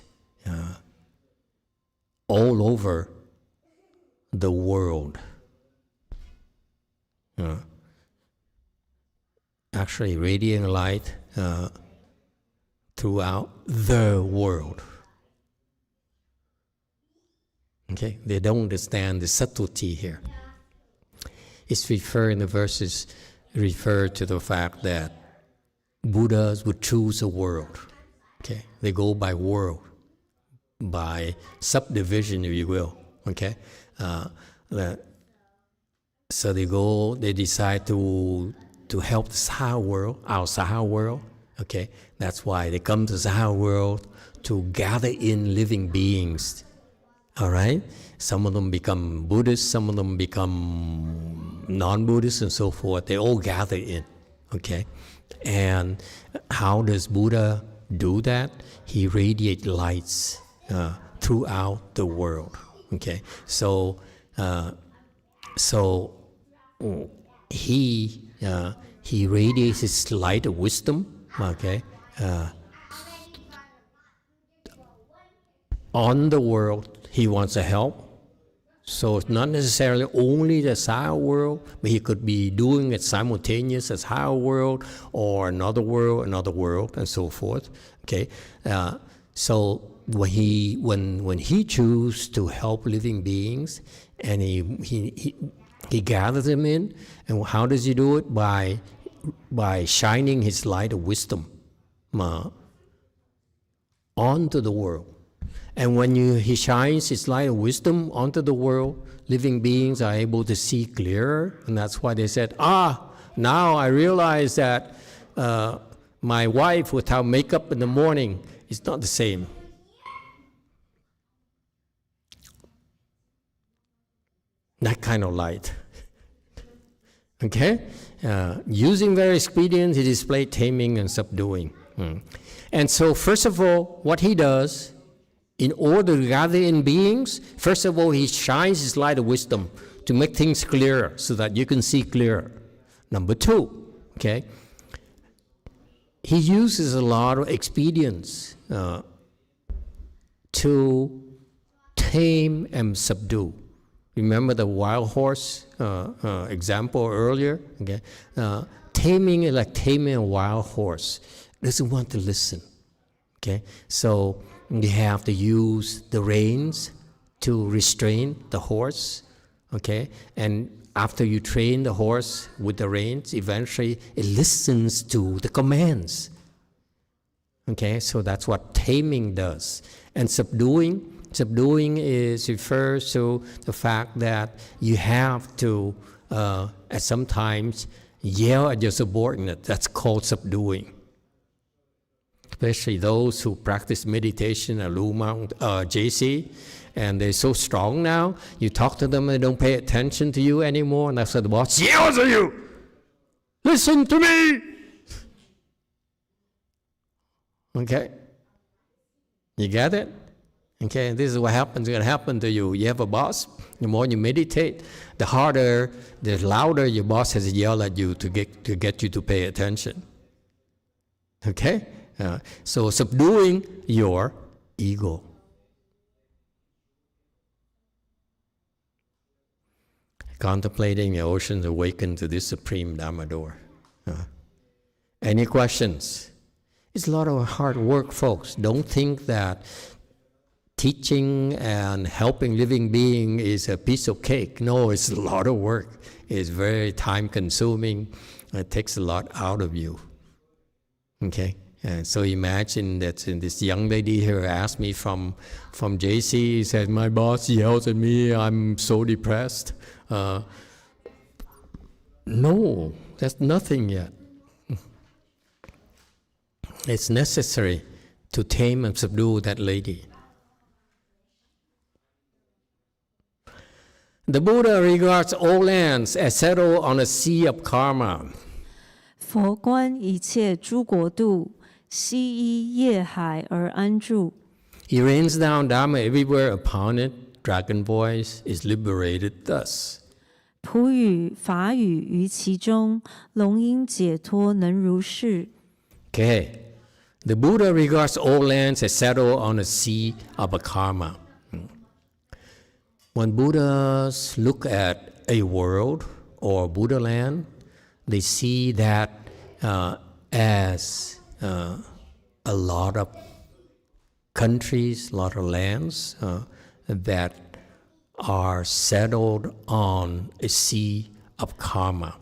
all over the world. Actually, radiating light throughout the world. Okay, they don't understand the subtlety here. It's referred in the verses, refer to the fact that Buddhas would choose a world. Okay, they go by world, by subdivision, if you will. Okay, so they decide to help the Saha world, our Saha world. Okay, that's why they come to Saha world to gather in living beings. All right, some of them become Buddhists, some of them become non-Buddhists, and so forth. They all gather in. Okay, and how does Buddha do that? He radiates lights throughout the world. Okay, so he radiates his light of wisdom. Okay, on the world he wants to help. So it's not necessarily only the Saha world, but he could be doing it simultaneous as Saha world or another world, and so forth. Okay, so when he chooses to help living beings, and he gathers them in, and how does he do it? By shining his light of wisdom onto the world. And when he shines his light of wisdom onto the world, living beings are able to see clearer. And that's why they said, now I realize that my wife without makeup in the morning is not the same. That kind of light. Okay? Using various expedients, he displayed taming and subduing. And so, first of all, what he does, in order to gather in beings, first of all, he shines his light of wisdom to make things clearer so that you can see clearer. Number two, okay, he uses a lot of expedients to tame and subdue. Remember the wild horse example earlier? Okay, taming is like taming a wild horse. It doesn't want to listen. Okay, so you have to use the reins to restrain the horse, okay? And after you train the horse with the reins, eventually it listens to the commands, okay? So that's what taming does. And subduing refers to the fact that you have to, at sometimes, yell at your subordinate. That's called subduing. Especially those who practice meditation at Lumang, JC, and they're so strong now, you talk to them and they don't pay attention to you anymore, and that's why the boss yells at you. Listen to me! Okay? You get it? Okay, and this is what happens, going to happen to you. You have a boss, the more you meditate, the harder, the louder your boss has to yell at you to get you to pay attention. Okay? So subduing your ego. Contemplating the oceans awaken to this supreme Dharma door. Any questions? It's a lot of hard work, folks. Don't think that teaching and helping living being is a piece of cake. No, it's a lot of work. It's very time consuming. It takes a lot out of you. Okay? And so imagine that this young lady here asked me from JC, said, my boss yells at me, I'm so depressed. No, that's nothing yet. It's necessary to tame and subdue that lady. The Buddha regards all lands as settled on a sea of karma. 佛观一切诸国度，悉依业海而安住。 He rains down Dharma everywhere upon it. Dragon voice is liberated thus. 普语法语于其中，龙音解脱能如是。 Okay. The Buddha regards all lands as settled on a sea of a karma. When Buddhas look at a world or Buddha land, they see that as a lot of countries, a lot of lands that are settled on a sea of karma.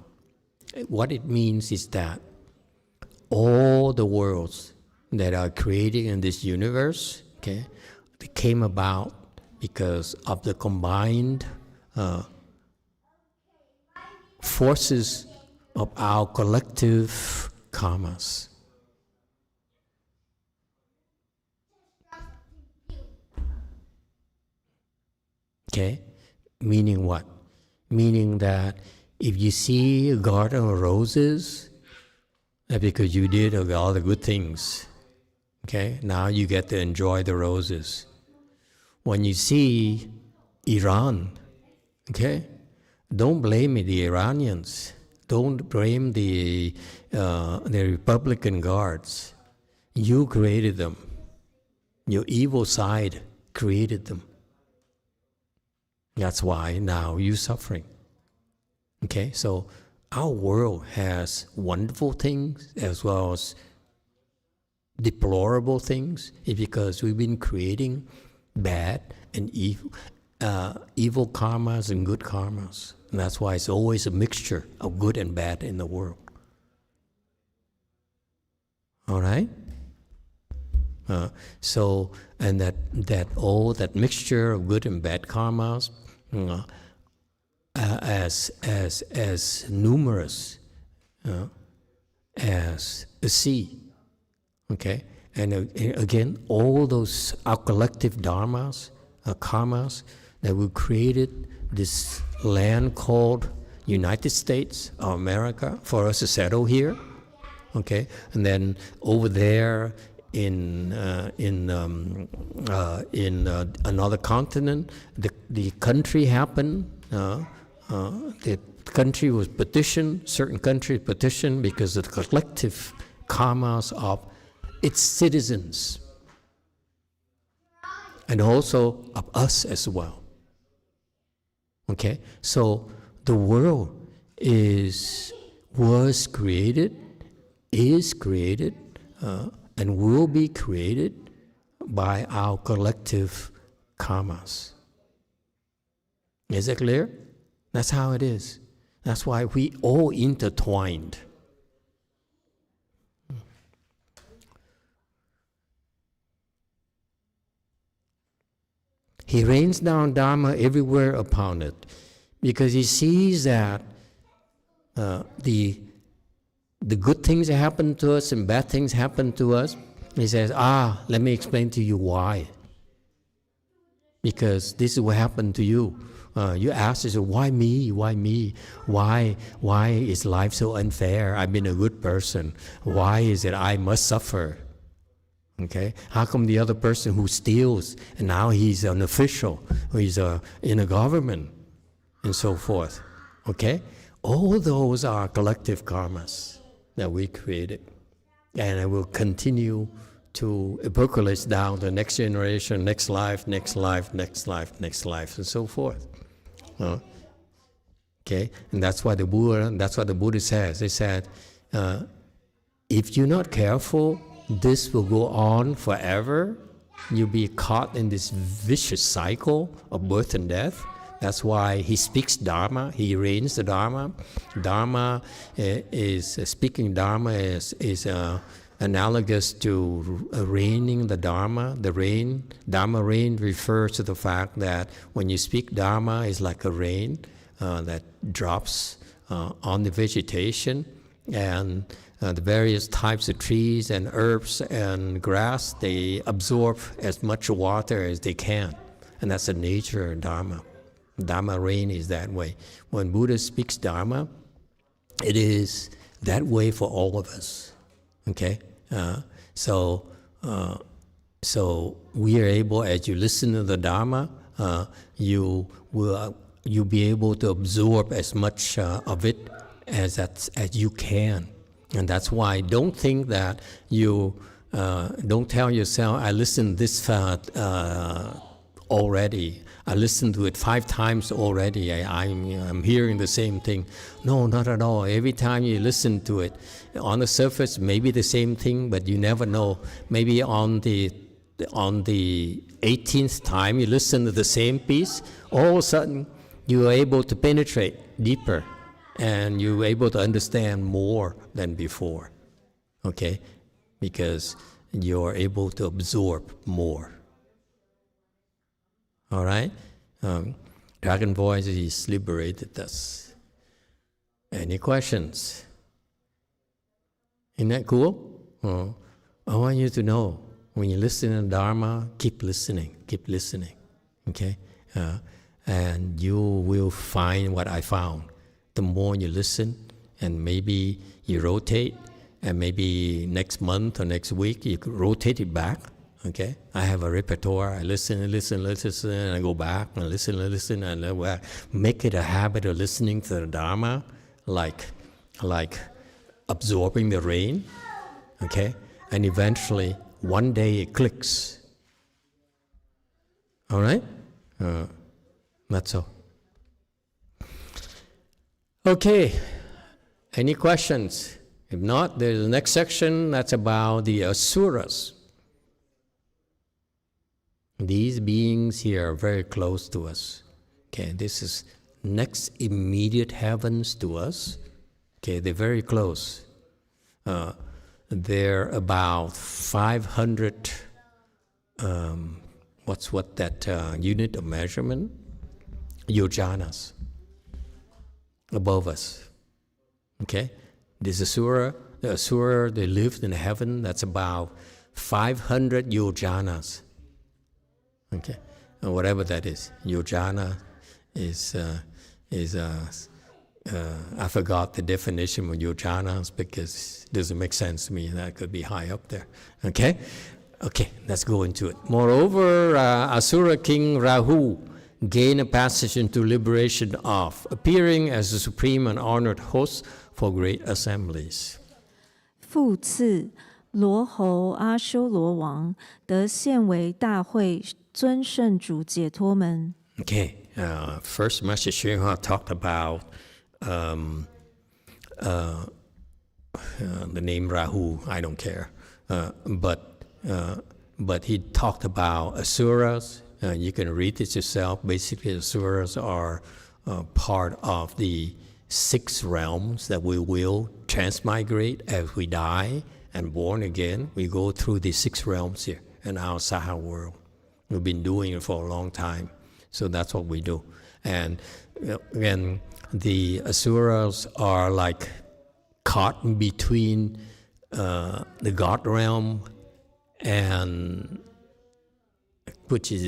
What it means is that all the worlds that are created in this universe, okay, they came about because of the combined forces of our collective karmas. Okay? Meaning what? Meaning that if you see a garden of roses, that's because you did all the good things. Okay? Now you get to enjoy the roses. When you see Iran, okay, don't blame the Iranians. Don't blame the Republican guards. You created them. Your evil side created them. That's why now you're suffering. Okay, so our world has wonderful things as well as deplorable things. It's because we've been creating bad and evil karmas and good karmas. And that's why it's always a mixture of good and bad in the world. All right? So, and that mixture of good and bad karmas, as numerous as a sea. Okay? And again, all those, our collective dharmas, karmas, that we created this land called United States of America for us to settle here. Okay? And then over there in another continent, the country happened. The country was petitioned, certain countries petitioned because of the collective karmas of its citizens, and also of us as well. Okay, so the world was created, is created, and will be created by our collective karmas. Is it clear? That's how it is. That's why we all intertwined. He rains down Dharma everywhere upon it because he sees that the good things that happen to us and bad things happen to us. He says, let me explain to you why. Because this is what happened to you. You ask, why me? Why me? Why is life so unfair? I've been a good person. Why is it I must suffer? Okay, how come the other person who steals and now he's an official, he's in a government, and so forth? Okay, all those are collective karmas that we created, and it will continue to percolate down the next generation, next life, next life, next life, next life, and so forth. Okay, and that's why the Buddha says. He said, if you're not careful, this will go on forever. You'll be caught in this vicious cycle of birth and death. That's why he speaks Dharma. He reigns the Dharma. Dharma is speaking Dharma is analogous to raining the Dharma. The rain, Dharma rain refers to the fact that when you speak Dharma, it's like a rain that drops on the vegetation, and the various types of trees and herbs and grass, they absorb as much water as they can. And that's the nature of Dharma. Dharma rain is that way. When Buddha speaks Dharma, it is that way for all of us. Okay? So we are able, as you listen to the Dharma, you'll be able to absorb as much of it as you can. And that's why don't think that you, don't tell yourself, I listened this already. I listened to it 5 times already. I'm hearing the same thing. No, not at all. Every time you listen to it, on the surface, maybe the same thing, but you never know. Maybe on the 18th time you listen to the same piece, all of a sudden you are able to penetrate deeper, and you're able to understand more than before. Okay? Because you're able to absorb more. All right? Dragon Voice has liberated us. Any questions? Isn't that cool? I want you to know, when you listen to Dharma, keep listening, okay? And you will find what I found. The more you listen, and maybe you rotate, and maybe next month or next week, you could rotate it back. Okay, I have a repertoire. I listen, and I go back and listen, and I go back. Make it a habit of listening to the Dharma, like absorbing the rain. Okay, and eventually one day it clicks. All right, that's all. Okay, any questions? If not, there's the next section that's about the Asuras. These beings here are very close to us. Okay, this is next immediate heavens to us. Okay, they're very close. They're about 500, what's that unit of measurement? Yojanas above us. Okay, this Asura, the Asura, they lived in heaven. That's about 500 yojanas. Okay, and whatever that is. Yojana is I forgot the definition of yojanas because it doesn't make sense to me. That could be high up there. Okay, let's go into it. Moreover, Asura King Rahu gained a passage into liberation of appearing as the supreme and honored host for great assemblies. 复次，罗侯阿修罗王得现为大会尊圣主解脱门。Okay, first Master Shinhua talked about the name Rahu. I don't care, but he talked about Asuras. You can read it yourself. Basically, Asuras are part of the 6 realms that we will transmigrate as we die and born again. We go through the 6 realms here in our Saha world. We've been doing it for a long time, so that's what we do. And the Asuras are like caught in between the God realm and which is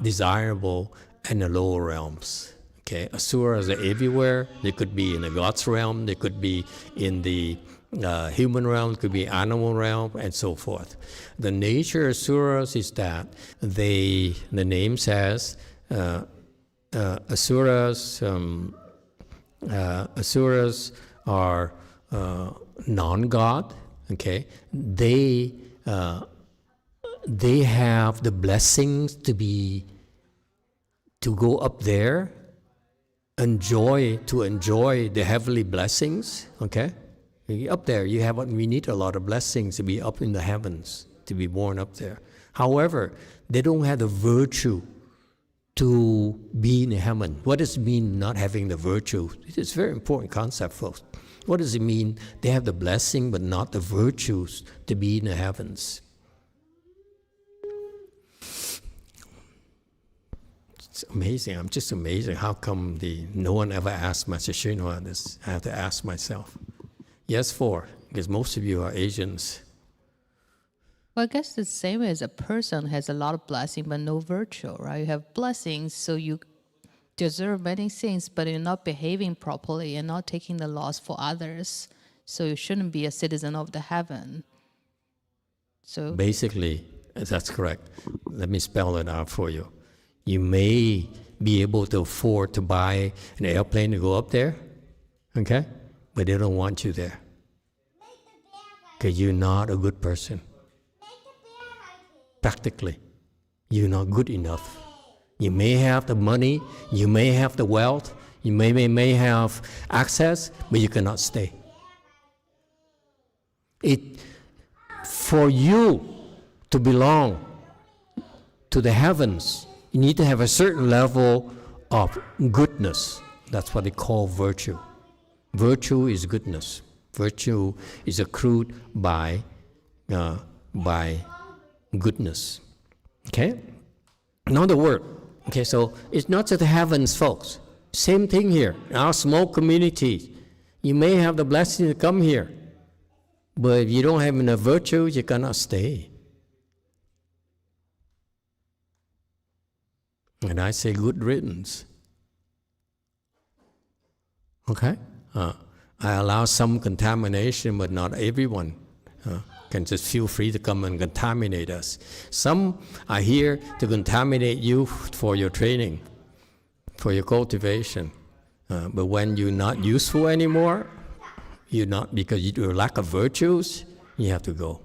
desirable, and the lower realms. Okay, Asuras are everywhere. They could be in the God's realm, they could be in the human realm, it could be animal realm, and so forth. The nature of Asuras is that the name says Asuras are non-God. Okay, they have the blessings to go up there, enjoy the heavenly blessings. Okay, up there we need a lot of blessings to be up in the heavens, to be born up there. However, they don't have the virtue to be in heaven. What does it mean not having the virtue? It's a very important concept, folks. What does it mean they have the blessing but not the virtues to be in the heavens? It's amazing. I'm just amazing. How come no one ever asked Master Shinhua this? I have to ask myself. Yes, because most of you are Asians. Well, I guess the same as a person has a lot of blessing but no virtue, right? You have blessings, so you deserve many things, but you're not behaving properly and not taking the laws for others. So you shouldn't be a citizen of the heaven. So basically, that's correct. Let me spell it out for you. You may be able to afford to buy an airplane to go up there, okay? But they don't want you there because you're not a good person. Practically, you're not good enough. You may have the money, you may have the wealth, you may have access, but you cannot stay. For you to belong to the heavens, you need to have a certain level of goodness. That's what they call virtue. Virtue is goodness. Virtue is accrued by goodness. Okay? Another word. Okay, so it's not just the heavens, folks. Same thing here. In our small community, you may have the blessing to come here, but if you don't have enough virtue, you cannot stay. And I say good riddance. Okay? I allow some contamination, but not everyone can just feel free to come and contaminate us. Some are here to contaminate you for your training, for your cultivation. But when you're not useful anymore, you're not, because you lack of virtues, you have to go.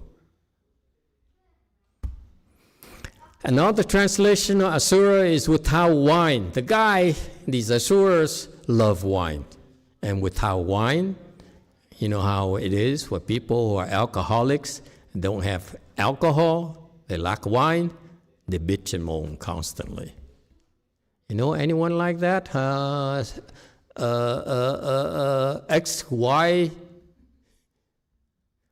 Another translation of Asura is without wine. These Asuras love wine. And without wine, you know how it is for people who are alcoholics, don't have alcohol, they lack wine, they bitch and moan constantly. You know anyone like that? XY,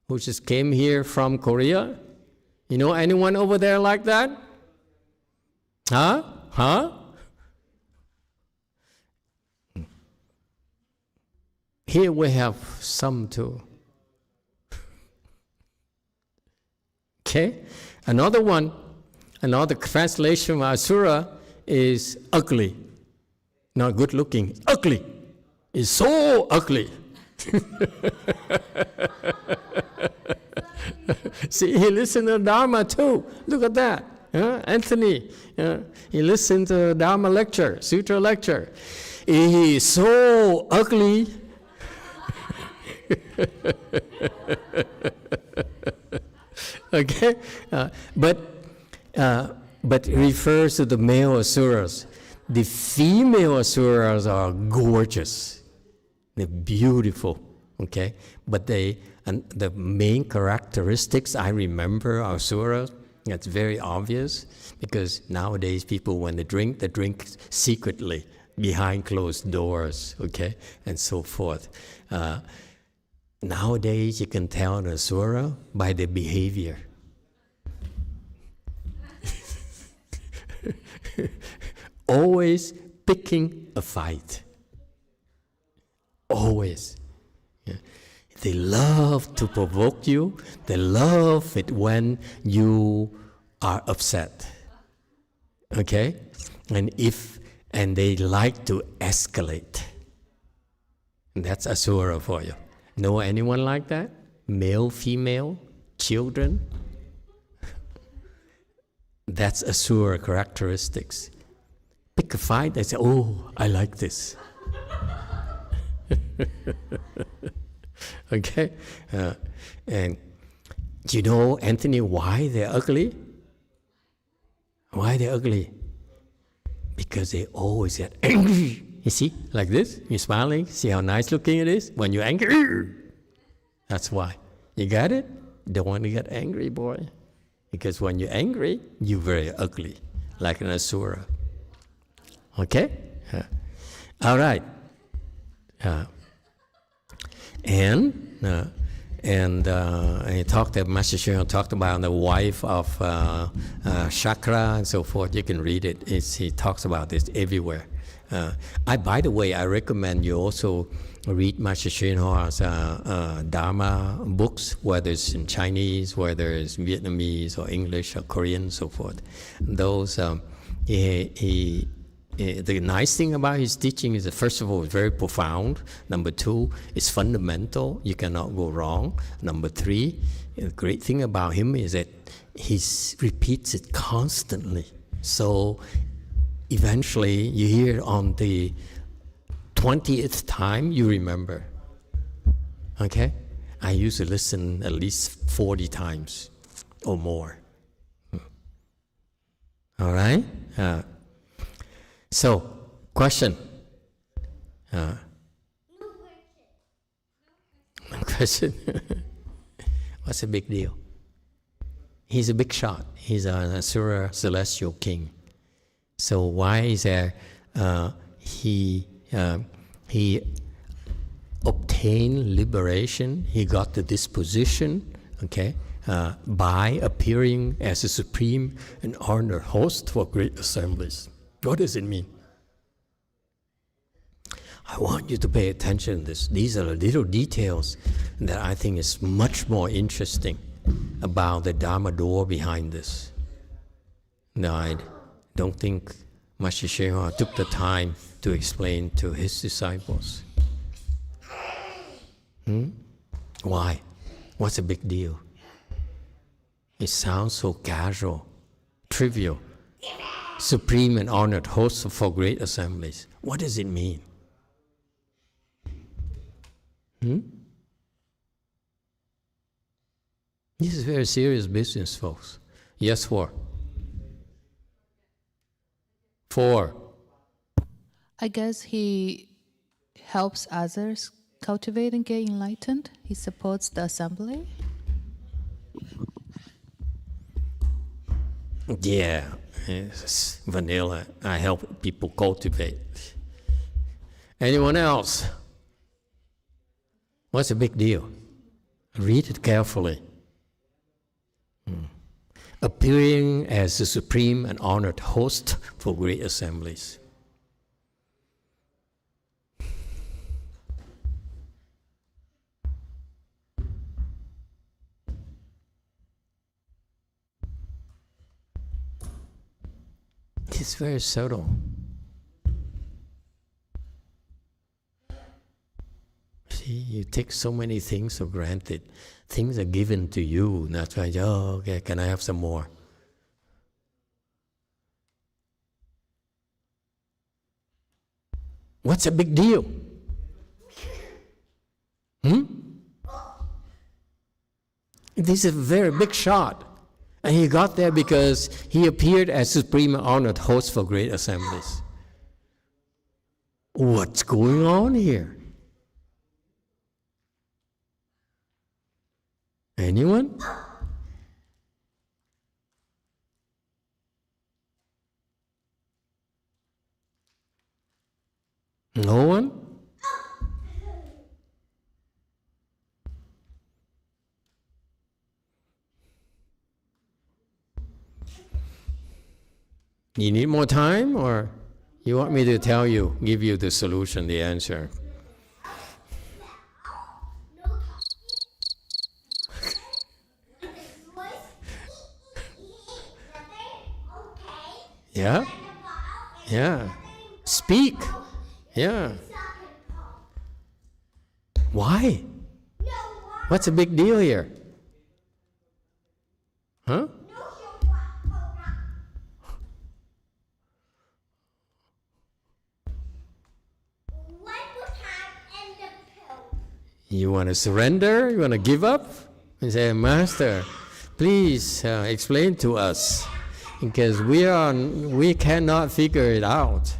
who just came here from Korea? You know anyone over there like that? Huh? Here we have some too. Okay? Another translation of Asura is ugly. Not good looking. Ugly. It's so ugly. See, he listened to Dharma too. Look at that. Anthony, he listened to the Dharma lecture, Sutra lecture. He is so ugly. Okay? But it refers to the male Asuras. The female Asuras are gorgeous. They're beautiful. Okay? But the main characteristics I remember are Asuras. That's very obvious because nowadays people, when they drink secretly behind closed doors, okay, and so forth. Nowadays you can tell an Asura by their behavior. Always picking a fight. Always. Yeah. They love to provoke you. They love it when you are upset. Okay? And they like to escalate. And that's Asura for you. Know anyone like that? Male, female, children? That's Asura characteristics. Pick a fight, they say, oh, I like this. Okay? And do you know, Anthony, why they're ugly? Why they're ugly? Because they always get angry. You see, like this, you're smiling, see how nice looking it is? When you're angry, that's why. You got it? You don't want to get angry, boy. Because when you're angry, you're very ugly, like an Asura. Okay? All right. And he talked, Master Shin talked about the wife of chakra and so forth. You can read it. He talks about this everywhere. By the way, I recommend you also read Master Shinhua's Dharma books, whether it's in Chinese, whether it's Vietnamese or English or Korean, so forth. Those, the nice thing about his teaching is that, first of all, it's very profound. Number two, it's fundamental. You cannot go wrong. Number three, the great thing about him is that he repeats it constantly. So eventually, you hear it on the 20th time, you remember. Okay? I used to listen at least 40 times or more. All right? So, question? No question. What's the big deal? He's a big shot. He's an Asura celestial king. So why is there he obtained liberation? He got the disposition, okay, by appearing as a supreme and honored host for great assemblies. What does it mean? I want you to pay attention to this. These are the little details that I think is much more interesting about the Dharma door behind this. Now, I don't think Master Shenhua took the time to explain to his disciples. Why? What's the big deal? It sounds so casual, trivial. Supreme and honored host for great assemblies. What does it mean? This is very serious business, folks. Yes, four. I guess he helps others cultivate and get enlightened. He supports the assembly. Yeah, it's vanilla. I help people cultivate. Anyone else? What's the big deal? Read it carefully. Appearing as the supreme and honored host for great assemblies. It's very subtle. See, you take so many things for granted. Things are given to you, not like, oh, okay, can I have some more? What's a big deal? This is a very big shot. And he got there because he appeared as supreme and honored host for great assemblies. What's going on here? Anyone? No one? You need more time, or you want me to tell you, give you the solution, the answer? Yeah? Yeah. Speak. Yeah. Why? What's the big deal here? Huh? You want to surrender? You want to give up? And say, Master, please explain to us, because we cannot figure it out.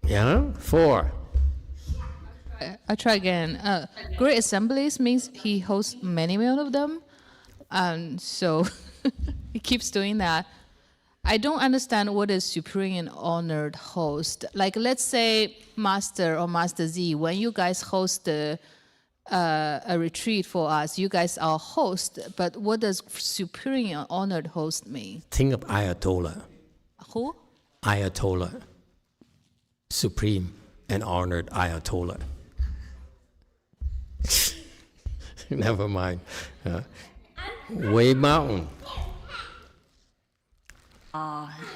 Yeah? 4. I'll try again. Great assemblies means he hosts many of them. So He keeps doing that. I don't understand what is supreme and honored host. Like, let's say Master or Master Z, when you guys host a retreat for us, you guys are host, but what does supreme and honored host mean? Think of Ayatollah. Who? Ayatollah. Supreme and honored Ayatollah. Never mind. Way Mountain.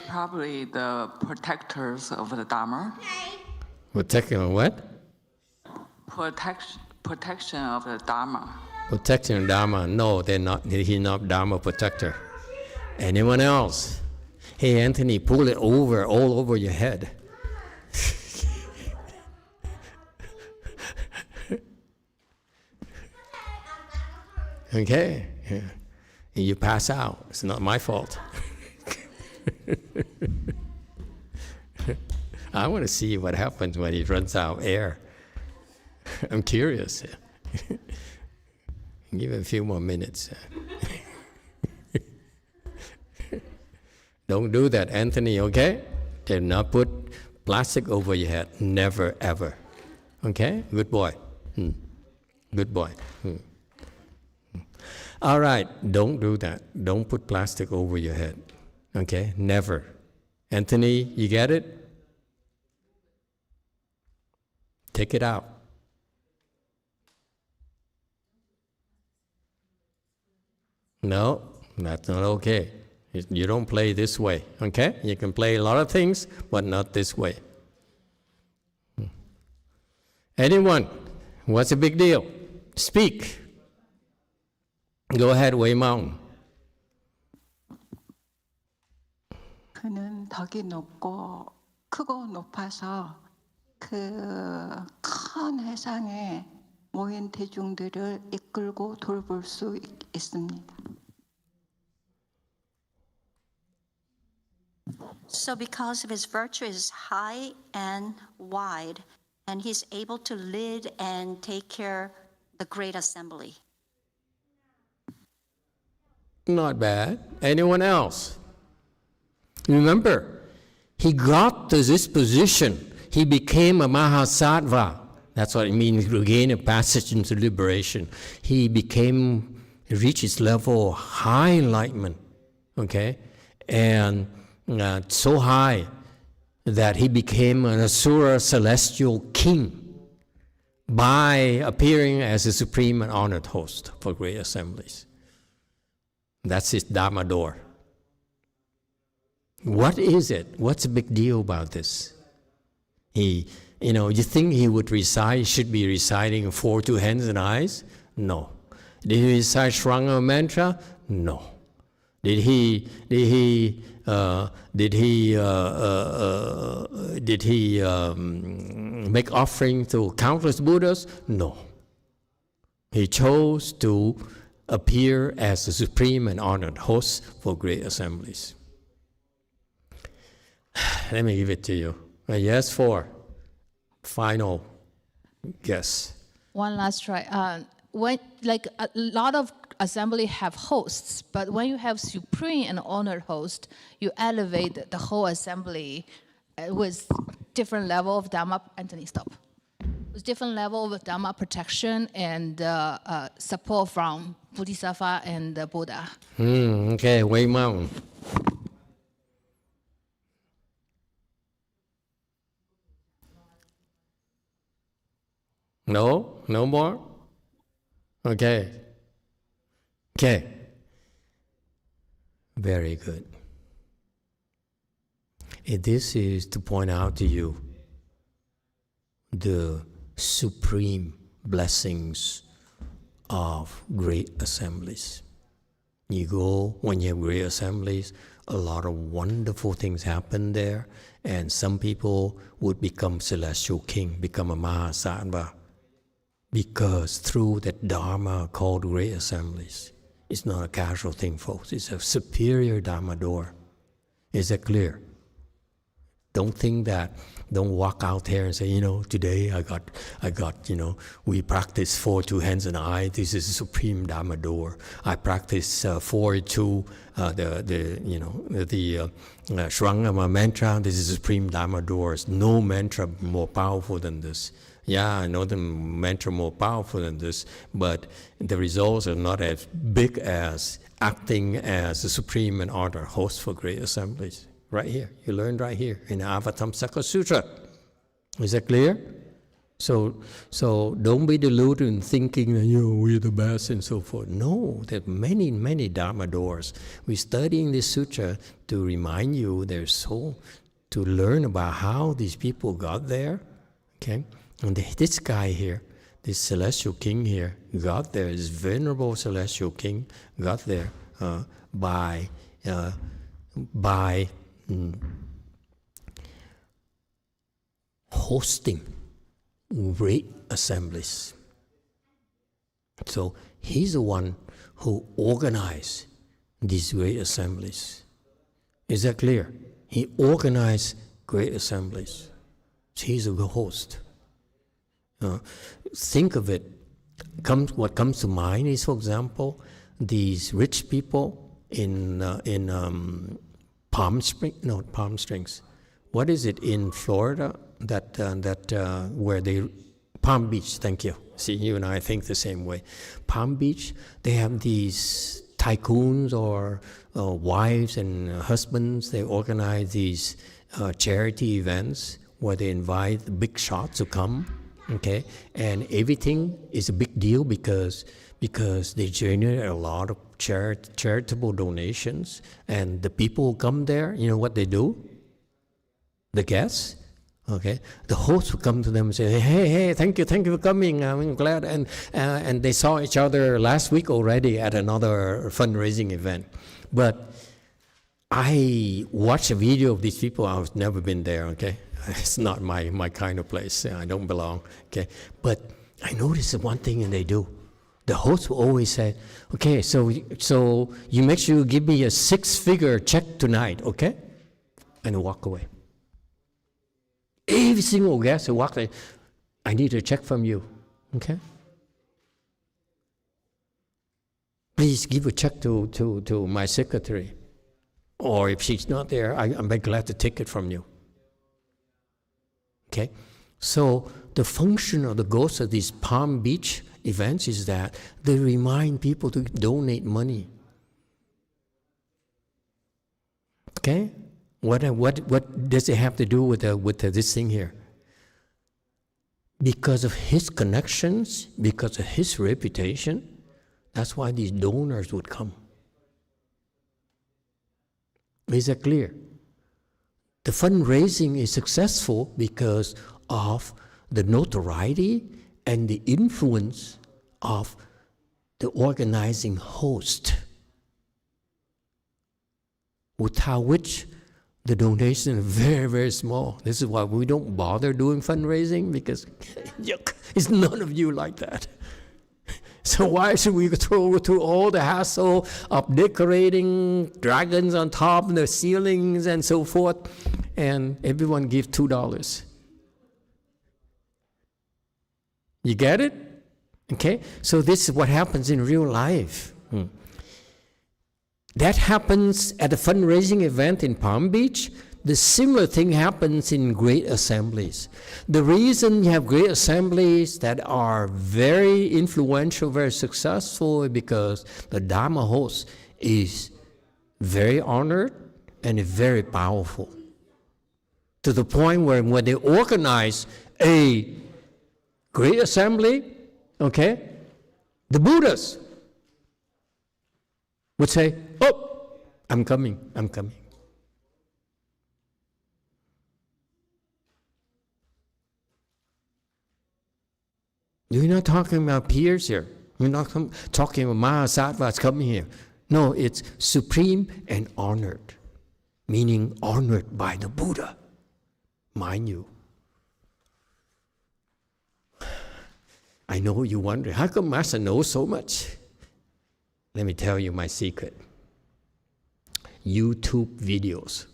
Probably the protectors of the Dharma. Protecting what? Protection of the Dharma. Protecting Dharma. No, they're not. He's not Dharma protector. Anyone else? Hey, Anthony, pull it over, all over your head. Okay. Yeah. And you pass out. It's not my fault. I want to see what happens when he runs out of air. I'm curious. Give it a few more minutes. Don't do that, Anthony, okay? Do not put plastic over your head. Never, ever. Okay? Good boy. Good boy. All right, don't do that. Don't put plastic over your head. Okay? Never. Anthony, you get it? Take it out. No, that's not okay. You don't play this way, okay? You can play a lot of things, but not this way. Anyone? What's the big deal? Speak. Go ahead, Wei Mountain. 그는 덕이 높고 크고 높아서 그 큰 회상에 모인 대중들을 이끌고 돌볼 수 있습니다. So because of his virtue is high and wide, and he's able to lead and take care the great assembly. Not bad. Anyone else? Remember, he got to this position. He became a Mahasattva. That's what it means to gain a passage into liberation. He reached his level of high enlightenment, okay? And so high that he became an Asura celestial king by appearing as a supreme and honored host for great assemblies. That's his Dharma door. What is it? What's the big deal about this? You think he would should be reciting 4 2 hands and eyes? No. Did he recite Shranga mantra? No. Did he make offering to countless Buddhas? No. He chose to appear as the supreme and honored host for great assemblies. Let me give it to you. Yes, 4. Final guess. One last try. When a lot of assembly have hosts, but when you have supreme and honored host, you elevate the whole assembly with different level of Dharma. Anthony, stop. With different level of Dharma protection and support from Bodhisattva and Buddha. Okay, Wei Mountain. No? No more? Okay. Very good. This is to point out to you the supreme blessings of great assemblies. You go, when you have great assemblies, a lot of wonderful things happen there, and some people would become celestial king, become a Mahasattva, because through that Dharma called great assemblies. It's not a casual thing, folks. It's a superior Dharma door. Is that clear? Don't think that. Don't walk out there and say, today I got, we practice 4 2 hands and eye. This is the supreme Dharma door. I practice 4 2 Shrangama mantra. This is the supreme Dharma doors. No mantra more powerful than this. Yeah, I know the mantra more powerful than this, but the results are not as big as acting as the supreme and order host for great assemblies. Right here, you learned right here in the Avatamsaka Sutra. Is that clear? So don't be deluded in thinking that we're the best and so forth. No, there are many, many Dharma doors. We're studying this sutra to remind you to learn about how these people got there. Okay, and this guy here, this celestial king here, got there. This venerable celestial king got there by hosting great assemblies. So he's the one who organized these great assemblies. Is that clear? He organized great assemblies. He's a host. Think of it. What comes to mind is, for example, these rich people in Palm Springs. What is it in Florida where they Palm Beach? Thank you. See, you and I think the same way. Palm Beach, they have these tycoons or wives and husbands. They organize these charity events where they invite the big shots to come. Okay, and everything is a big deal because they generate a lot of charitable donations, and the people who come there, you know what they do? The guests, okay, the hosts will come to them and say, "Hey, thank you for coming. I'm glad." And they saw each other last week already at another fundraising event. But I watched a video of these people. I've never been there. Okay, it's not my kind of place. I don't belong. Okay, but I noticed one thing, and they do. The host will always say, "Okay, so you make sure you give me a 6-figure check tonight, okay?" And walk away. Every single guest who walks away, "I need a check from you, okay? Please give a check to my secretary. Or if she's not there, I'm very glad to take it from you." Okay? So the function or the goals of these Palm Beach events is that they remind people to donate money. Okay? What does it have to do with this thing here? Because of his connections, because of his reputation, that's why these donors would come. Is that clear? The fundraising is successful because of the notoriety and the influence of the organizing host, without which the donation is very, very small. This is why we don't bother doing fundraising, because it's none of you like that. So why should we go through all the hassle of decorating dragons on top of the ceilings and so forth, and everyone gives $2? You get it? Okay? So this is what happens in real life. That happens at a fundraising event in Palm Beach. The similar thing happens in great assemblies. The reason you have great assemblies that are very influential, very successful, is because the Dharma host is very honored and is very powerful. To the point where when they organize a great assembly, okay, the Buddhas would say, "Oh, I'm coming. You're not talking about peers here. You're not talking about Mahasattvas coming here. No, it's supreme and honored, meaning honored by the Buddha, mind you. I know you wonder, how come Master knows so much? Let me tell you my secret. YouTube videos.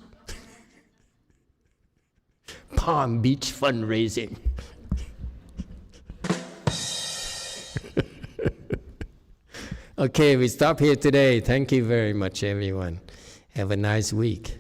Palm Beach fundraising. Okay, we stop here today. Thank you very much, everyone. Have a nice week.